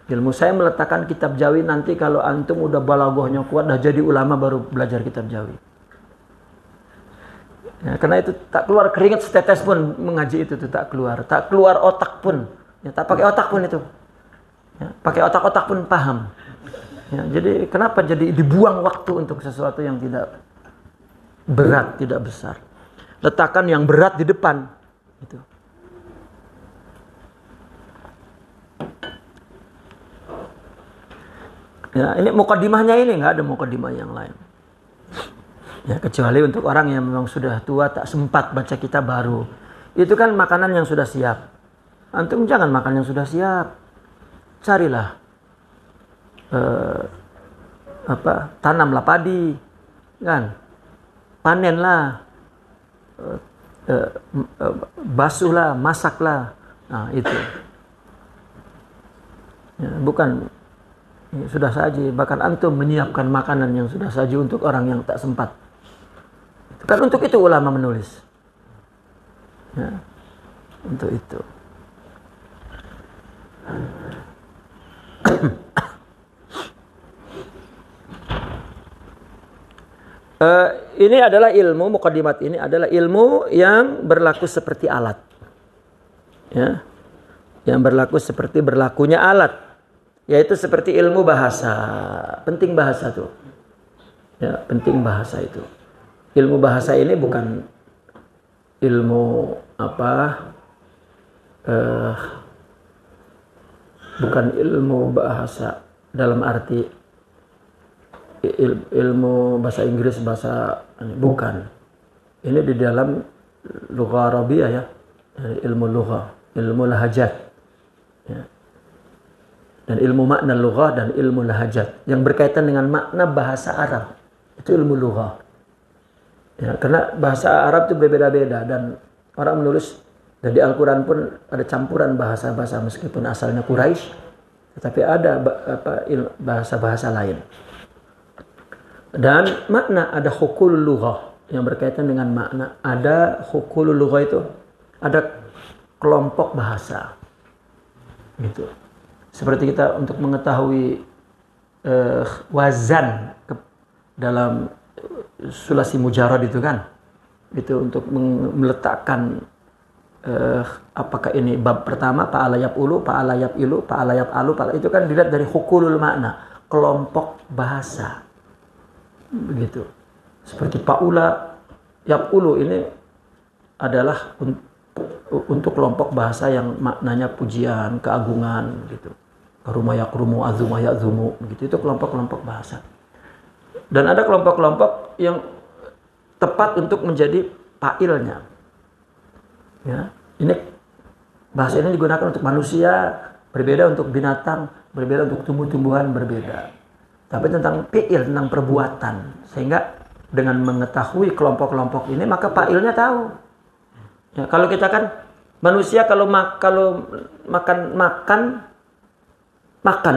Ilmu saya meletakkan kitab Jawi, nanti kalau antum udah balaghahnya kuat, dah jadi ulama baru belajar kitab Jawi. Ya, karena itu tak keluar keringat setetes pun mengaji itu tuh tak keluar otak pun. Ya, tak pakai otak pun itu. Ya, pakai otak-otak pun paham. Ya, jadi kenapa jadi dibuang waktu untuk sesuatu yang tidak berat, tidak besar. Letakkan yang berat di depan. Gitu. Ya, ini mukaddimahnya ini, nggak ada mukaddimah yang lain. Ya, kecuali untuk orang yang memang sudah tua tak sempat baca kitab baru. Itu kan makanan yang sudah siap. Antum jangan makan yang sudah siap. Carilah tanamlah padi, kan? Panenlah, basuhlah, masaklah. Nah, itu. Ya, bukan sudah saji, bahkan antum menyiapkan makanan yang sudah saji untuk orang yang tak sempat. Kan untuk itu ulama menulis. Ya, untuk itu. Ini adalah ilmu muqaddimat, ini adalah ilmu yang berlaku seperti alat. Ya. Yang berlaku seperti berlakunya alat. Yaitu seperti ilmu bahasa. Penting bahasa tuh. Ya, penting bahasa itu. Ilmu bahasa ini bukan ilmu bukan ilmu bahasa dalam arti ilmu bahasa Inggris, bukan. Ini di dalam lugha Arabiyah ya, ilmu lugha, ilmu lahajat. Ya. Dan ilmu makna lugha dan ilmu lahajat yang berkaitan dengan makna bahasa Arab. Itu ilmu lugha. Ya, karena bahasa Arab itu berbeda-beda dan orang menulis, dan di Al-Quran pun ada campuran bahasa-bahasa meskipun asalnya Quraisy, tetapi ada bahasa-bahasa lain. Dan makna ada hukul lughah yang berkaitan dengan makna. Ada hukul lughah itu, ada kelompok bahasa. Gitu. Seperti kita untuk mengetahui wazan dalam sulasi mujarad itu kan, itu untuk meletakkan apakah ini bab pertama fa'ala yaf'ulu, fa'ala yaf'ilu, fa'ala yaf'alu, itu kan dilihat dari hukulul makna, kelompok bahasa. Begitu. Seperti fa'ula yaf'ulu ini adalah untuk kelompok bahasa yang maknanya pujian, keagungan gitu. karuma yakrumu, azuma yazumu, begitu. Itu kelompok-kelompok bahasa. Dan ada kelompok-kelompok yang tepat untuk menjadi fa'ilnya. Ya, ini bahasa ini digunakan untuk manusia, berbeda untuk binatang, berbeda untuk tumbuh-tumbuhan, berbeda. Tapi tentang fi'il, tentang perbuatan. Sehingga dengan mengetahui kelompok-kelompok ini, maka fa'ilnya tahu. Ya, kalau kita kan manusia kalau makan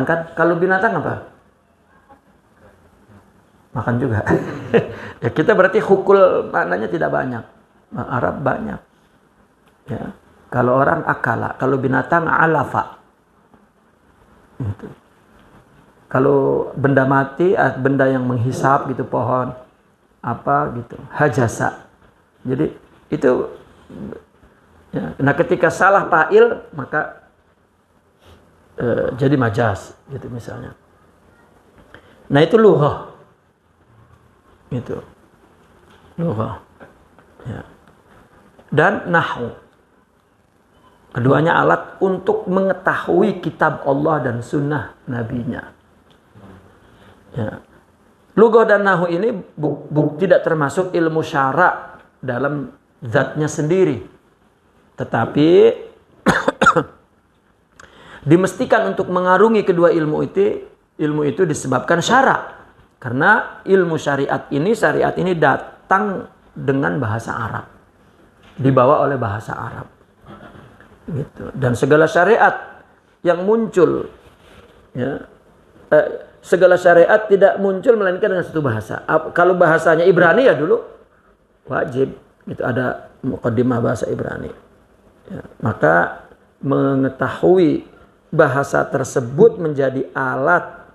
kan. Kalau binatang apa? Makan juga. Ya, kita berarti hukul maknanya tidak banyak. Arab banyak. Ya. Kalau orang akala, kalau binatang alafa. Gitu. Kalau benda mati, benda yang menghisap gitu, pohon apa gitu, hajasa. Jadi itu ya. Nah, ketika salah fa'il maka jadi majas gitu misalnya. Nah, itu lughah. Itu lughah. Ya. Dan nahwu. Keduanya alat untuk mengetahui kitab Allah dan sunnah nabinya. Ya. Lughah dan nahwu ini tidak termasuk ilmu syara dalam zatnya sendiri. Tetapi dimestikan untuk mengarungi kedua ilmu itu disebabkan syara. Karena ilmu syariat ini datang dengan bahasa Arab. Dibawa oleh bahasa Arab. Gitu. Dan segala syariat yang muncul, ya, segala syariat tidak muncul melainkan dengan satu bahasa. Kalau bahasanya Ibrani ya dulu wajib, itu ada muqaddimah bahasa Ibrani. Ya, maka mengetahui bahasa tersebut menjadi alat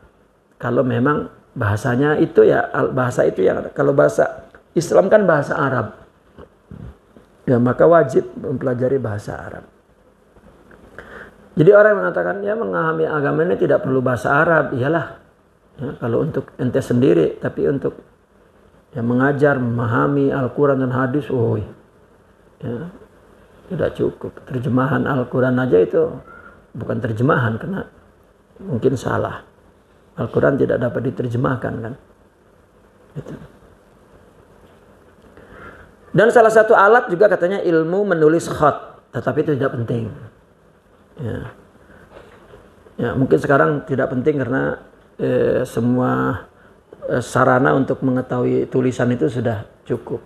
kalau memang bahasanya itu ya bahasa itu yang kalau bahasa Islam kan bahasa Arab. Ya, maka wajib mempelajari bahasa Arab. Jadi orang yang mengatakan ya memahami agama ini tidak perlu bahasa Arab, iyalah. Ya, kalau untuk ente sendiri, tapi untuk ya mengajar, memahami Al-Quran dan hadis, ya, tidak cukup. Terjemahan Al-Quran aja itu bukan terjemahan karena mungkin salah. Al-Quran tidak dapat diterjemahkan kan. Gitu. Dan salah satu alat juga katanya ilmu menulis khat, tetapi itu tidak penting. Ya, mungkin sekarang tidak penting karena semua sarana untuk mengetahui tulisan itu sudah cukup.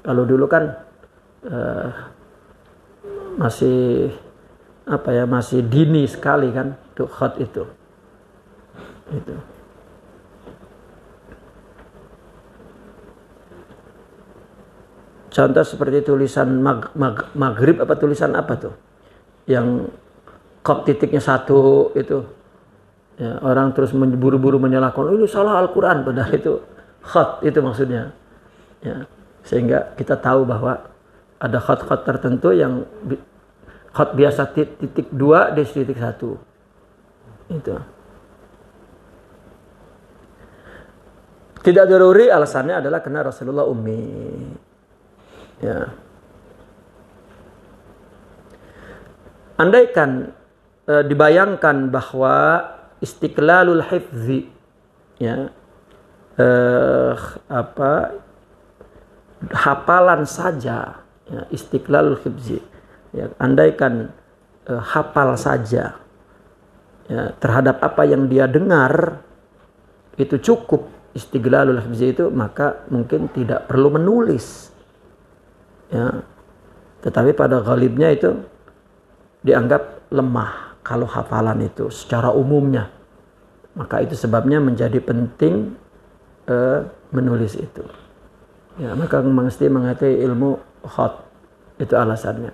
Kalau dulu kan masih masih dini sekali kan untuk khat itu. Itu. Contoh seperti tulisan Maghrib apa tulisan apa tuh? Yang kop titiknya satu itu. Ya, orang terus buru-buru menyalahkan, ini salah Al-Quran, padahal itu khat itu maksudnya. Ya, sehingga kita tahu bahwa ada khat-khat tertentu yang khat biasa titik 2 di titik 1. Itu. Tidak daruri alasannya adalah karena Rasulullah ummi. Ya. Andaikan dibayangkan bahwa istiqlalul hifzi, ya, hafalan saja, ya, istiqlalul hifzi, ya, andaikan hafal saja, ya, terhadap apa yang dia dengar itu cukup istiqlalul hifzi itu, maka mungkin tidak perlu menulis, ya. Tetapi pada ghalibnya itu dianggap lemah kalau hafalan itu secara umumnya, maka itu sebabnya menjadi penting menulis itu. Ya, maka mesti mengerti ilmu khat, itu alasannya.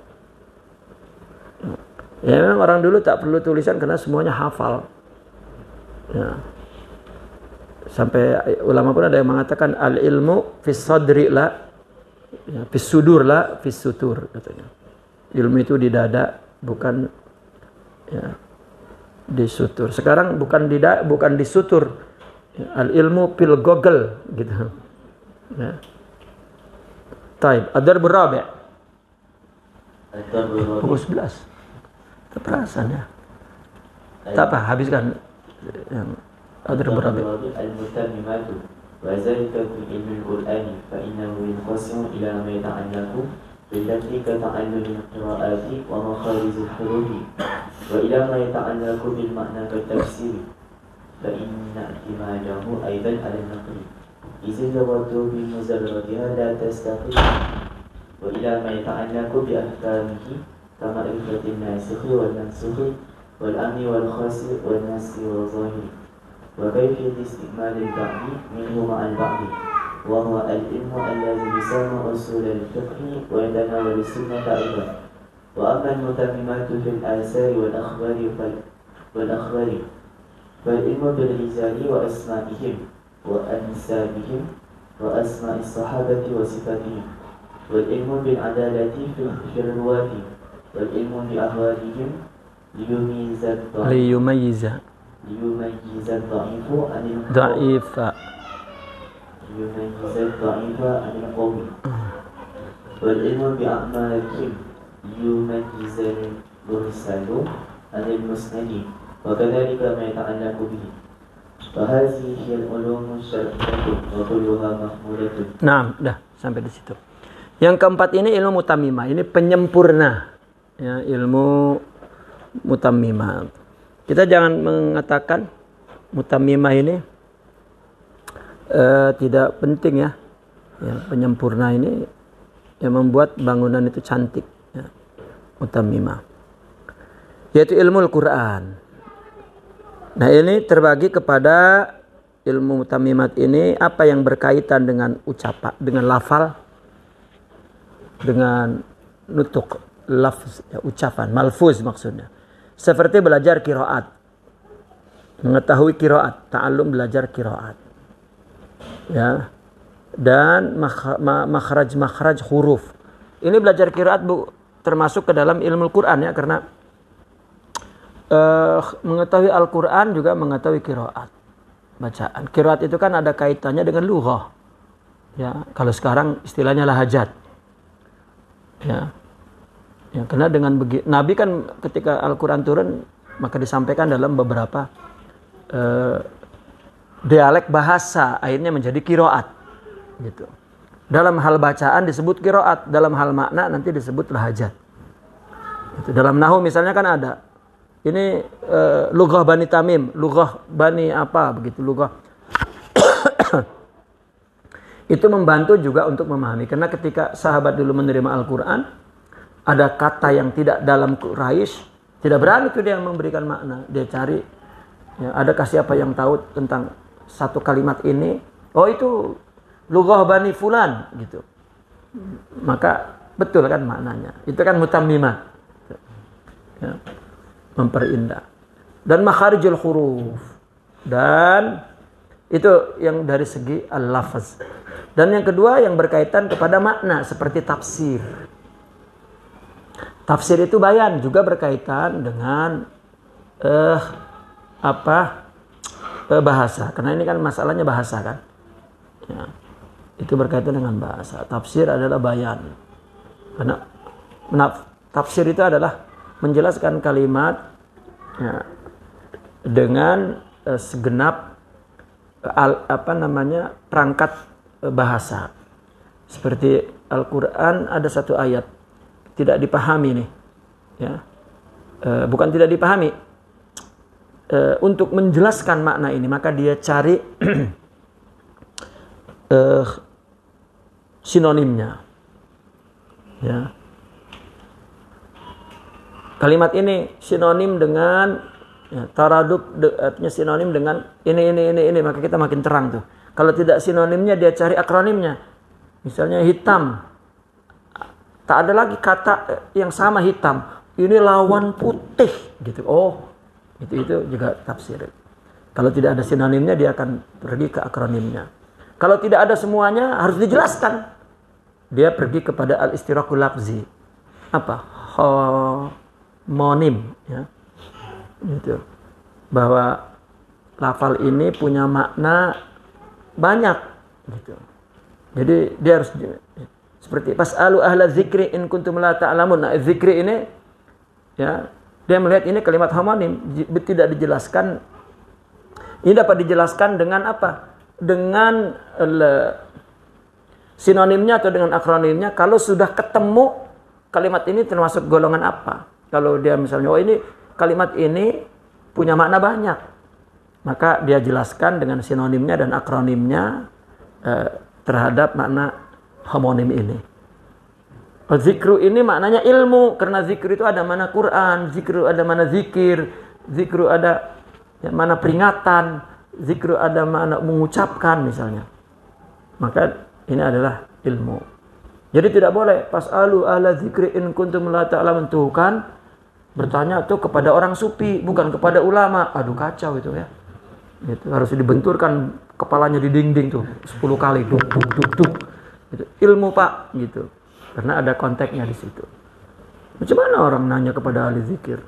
Ya, memang orang dulu tak perlu tulisan karena semuanya hafal. Ya. Sampai ulama pun ada yang mengatakan al ilmu fis sadri la, ya, fis sudur la fis sutur katanya. Ilmu itu di dada, bukan ya di sutur. Sekarang bukan di sutur. Ya, al ilmu fil gogel gitu. Ya. Taib, adar berabi. Pukul 11. Terperasan ya. Tak apa, habiskan yang ada berapa? المتممات وذلك في علم القرآن فإنه ينقسم إلى ما يتعلق باللفظ كتعلم القراءات ومخارج الحروف وإلى ما يتعلق بالمعنى كالتفسير فإن اعتماده أيضا على النقل إذ اللغة بمجردها لا تستقيم وإلى ما يتعلق بأحكامه كمعرفة الناسخ والمنسوخ والأمر والخاص والناس والظاهر وكيفية استكمال البعض منه مع البعض وهو العلم الذي يسمى أصول الفقه ويتناول السنة أيضا وأما المتممات في الآثار والأخبار فالعلم بالرجال وأسمائهم وأنسابهم وأسماء الصحابة وصفاتهم والعلم بالعدالة في الرواة والعلم بأحوالهم ليميز الضعيف عن القوي والعلم بأعمالهم ليميز المرسل عن المسند وكذلك ما يتعلق به وهذه هي العلوم الشرعية وكلها محمولة. Nah, dah sampai di situ. Yang keempat ini ilmu mutammimah, ini penyempurna. Ya, ilmu mutammimah. Kita jangan mengatakan mutammimah ini tidak penting ya. Ya, penyempurna ini yang membuat bangunan itu cantik. Ya, mutammimah. Yaitu ilmu Al-Quran. Nah, ini terbagi kepada ilmu mutammimat ini apa yang berkaitan dengan ucapan, dengan lafal, dengan nutuk, lafz, ya, ucapan, malfuz maksudnya. Seperti belajar qiraat, mengetahui qiraat, ta'allum belajar qiraat. Ya. Dan makhraj huruf. Ini belajar qiraat termasuk ke dalam ilmu Al-Quran ya, karena mengetahui Al-Quran juga mengetahui qiraat, bacaan. Qiraat itu kan ada kaitannya dengan lughah. Ya, kalau sekarang istilahnya lahajat. Ya. Ya, karena dengan Nabi kan ketika Al-Quran turun maka disampaikan dalam beberapa dialek bahasa, akhirnya menjadi qiraat. Gitu. Dalam hal bacaan disebut qiraat, dalam hal makna nanti disebut lahajat. Gitu. Dalam nahwu misalnya kan ada ini lughah Bani Tamim, lughah Bani apa begitu, lughah. Itu membantu juga untuk memahami. Karena ketika sahabat dulu menerima Al-Quran, ada kata yang tidak dalam Quraisy, tidak berani itu dia memberikan makna. Dia cari, ya, adakah siapa yang tahu tentang satu kalimat ini? Oh, itu lughah Bani Fulan gitu. Maka betul kan maknanya. Itu kan mutammimat. Ya. Memperindah. Dan makharijul huruf. Dan itu yang dari segi al-lafaz. Dan yang kedua yang berkaitan kepada makna seperti tafsir. Tafsir itu bayan juga berkaitan dengan bahasa. Karena ini kan masalahnya bahasa kan. Ya. Itu berkaitan dengan bahasa. Tafsir adalah bayan. Karena tafsir itu adalah menjelaskan kalimat ya, dengan segenap perangkat bahasa. Seperti Al-Quran ada satu ayat tidak dipahami nih, ya, bukan tidak dipahami. Untuk menjelaskan makna ini maka dia cari sinonimnya. Ya. Kalimat ini sinonim dengan ya, taradub artinya sinonim dengan ini maka kita makin terang tuh. Kalau tidak sinonimnya dia cari akronimnya. Misalnya hitam. Tak ada lagi kata yang sama hitam. Ini lawan putih gitu. Oh, itu juga tafsir. Kalau tidak ada sinonimnya dia akan pergi ke akronimnya. Kalau tidak ada semuanya harus dijelaskan. Dia pergi kepada al-istiraqul lafzi. Apa? Monim ya. Gitu. Bahwa lafal ini punya makna banyak gitu. Jadi dia harus seperti pas'alu ahla dzikri in kuntum la ta'lamun. Nah, zikri ini ya Dia melihat ini kalimat homonim, tidak dijelaskan. Ini dapat dijelaskan dengan apa? Dengan sinonimnya atau dengan akronimnya. Kalau sudah ketemu kalimat ini termasuk golongan apa? Kalau dia misalnya, oh ini kalimat ini punya makna banyak, maka dia jelaskan dengan sinonimnya dan akronimnya terhadap makna homonim ini. Zikru ini maknanya ilmu, karena zikru itu ada mana Quran, zikru ada mana zikir, zikru ada mana peringatan, zikru ada mana mengucapkan misalnya. Maka ini adalah ilmu. Jadi tidak boleh pas'alu ahla zikri in kuntum la ta'lamun, tuh kan bertanya tuh kepada orang sufi, bukan kepada ulama. Aduh kacau itu ya. Itu harus dibenturkan kepalanya di dinding tuh 10 kali duk duk duk duk. Itu ilmu Pak gitu. Karena ada konteksnya di situ. Macam mana orang nanya kepada ahli zikir?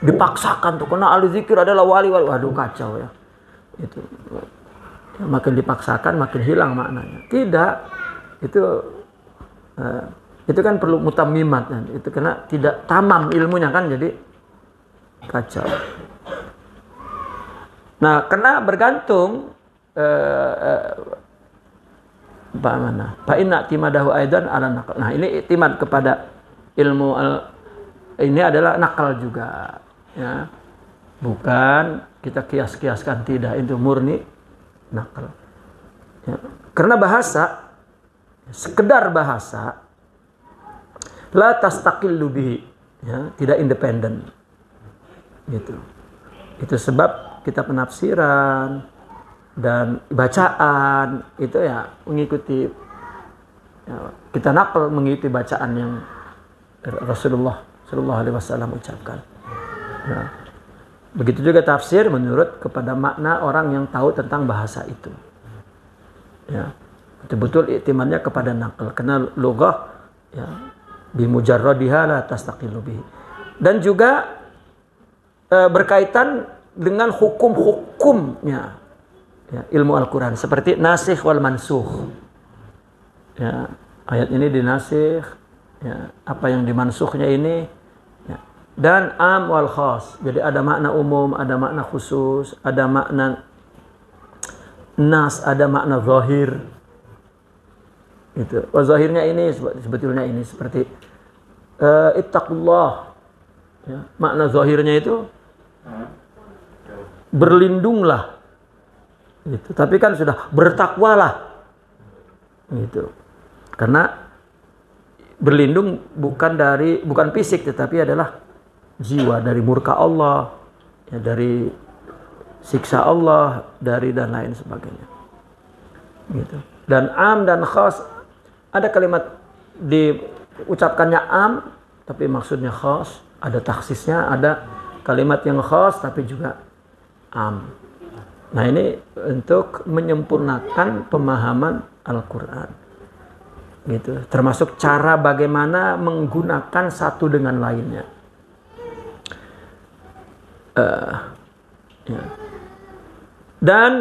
Dipaksakan tuh, karena ahli zikir adalah wali-wali. Waduh kacau ya. Itu ya, makin dipaksakan makin hilang maknanya. Tidak. Itu kan perlu mutammimat kan. Itu karena tidak tamam ilmunya kan, jadi kacau. Nah, karena bergantung Pak inna timadahu aidan ala nakal. Nah, ini timad kepada ilmu ini adalah nakal juga, ya. Bukan kita kias-kiaskan, tidak, itu murni nakal. Ya. Karena bahasa, sekedar bahasa, la tastaqillu bihi, ya, tidak independen. Gitu. Itu sebab kita penafsiran dan bacaan itu ya mengikuti, ya, kita nakal mengikuti bacaan yang Rasulullah Shallallahu Alaihi Wasallam ucapkan. Nah, begitu juga tafsir menurut kepada makna orang yang tahu tentang bahasa itu. Ya, betul-betul iktimannya kepada nakal, karena lughah ya bimujarradiha la tastaqillu bihi. Dan juga berkaitan dengan hukum-hukumnya. Ya, ilmu Al-Quran seperti nasikh wal mansukh. Ya, ayat ini dinasikh, ya, apa yang dimansukhnya ini, ya. Dan am wal khas. Jadi ada makna umum, ada makna khusus, ada makna nas, ada makna zahir. Itu. Zahirnya ini sebetulnya ini seperti ittaqullah. Ya, makna zahirnya itu berlindunglah. Gitu. Tapi kan sudah bertakwalah, gitu. Karena berlindung bukan fisik, tetapi adalah jiwa dari murka Allah, ya, dari siksa Allah, dari dan lain sebagainya. Gitu. Dan am dan khas, ada kalimat diucapkannya am, tapi maksudnya khas, ada taksisnya, ada kalimat yang khas tapi juga am. Nah, ini untuk menyempurnakan pemahaman Al-Quran, gitu. Termasuk cara bagaimana menggunakan satu dengan lainnya. Ya. Dan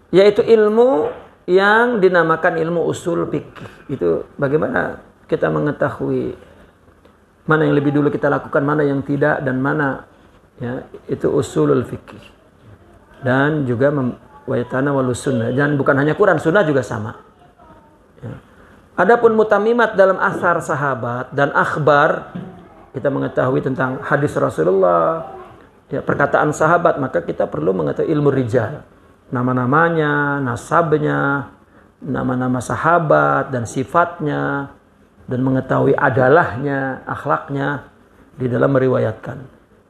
yaitu ilmu yang dinamakan ilmu usul fikih. Itu bagaimana kita mengetahui mana yang lebih dulu kita lakukan, mana yang tidak, dan mana, ya, itu usulul fikih. Dan juga wayatana walus sunnah, dan bukan hanya Quran, sunnah juga sama. Ya. Adapun mutamimat dalam asar sahabat dan akhbar, kita mengetahui tentang hadis Rasulullah, ya, perkataan sahabat, maka kita perlu mengetahui ilmu rijal, nama-namanya, nasabnya, nama-nama sahabat dan sifatnya, dan mengetahui adalahnya, akhlaknya di dalam meriwayatkan,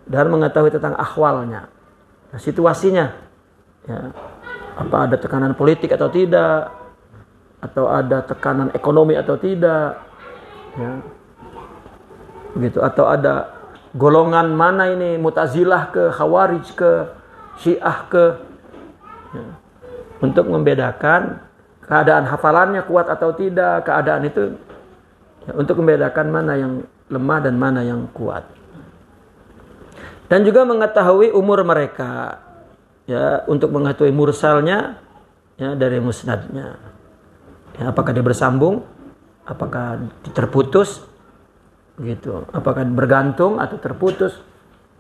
dan mengetahui tentang akhwalnya. Nah, situasinya, ya, apa ada tekanan politik atau tidak, atau ada tekanan ekonomi atau tidak, ya, begitu, atau ada golongan mana ini, Mu'tazilah ke, Khawarij ke, Syiah ke, ya, untuk membedakan keadaan hafalannya kuat atau tidak, keadaan itu, ya, untuk membedakan mana yang lemah dan mana yang kuat. Dan juga mengetahui umur mereka, ya, untuk mengetahui mursalnya, ya, dari musnadnya, ya, apakah dia bersambung, apakah terputus, gitu. Apakah bergantung atau terputus?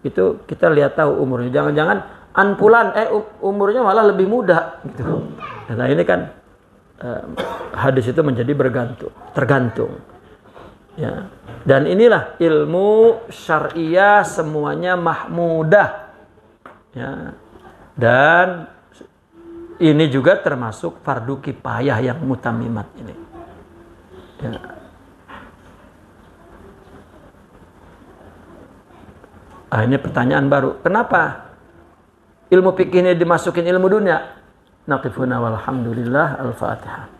Itu kita lihat tahu umurnya. Jangan-jangan anpulan umurnya malah lebih muda gitu. Nah, ini kan hadis itu menjadi tergantung. Ya. Dan inilah ilmu syariah semuanya mahmudah. Ya. Dan ini juga termasuk fardu kifayah yang mutamimat ini. Ya. Ini pertanyaan baru. Kenapa ilmu fikih ini dimasukin ilmu dunia? Naqifuna walhamdulillah. Al-Fatihah.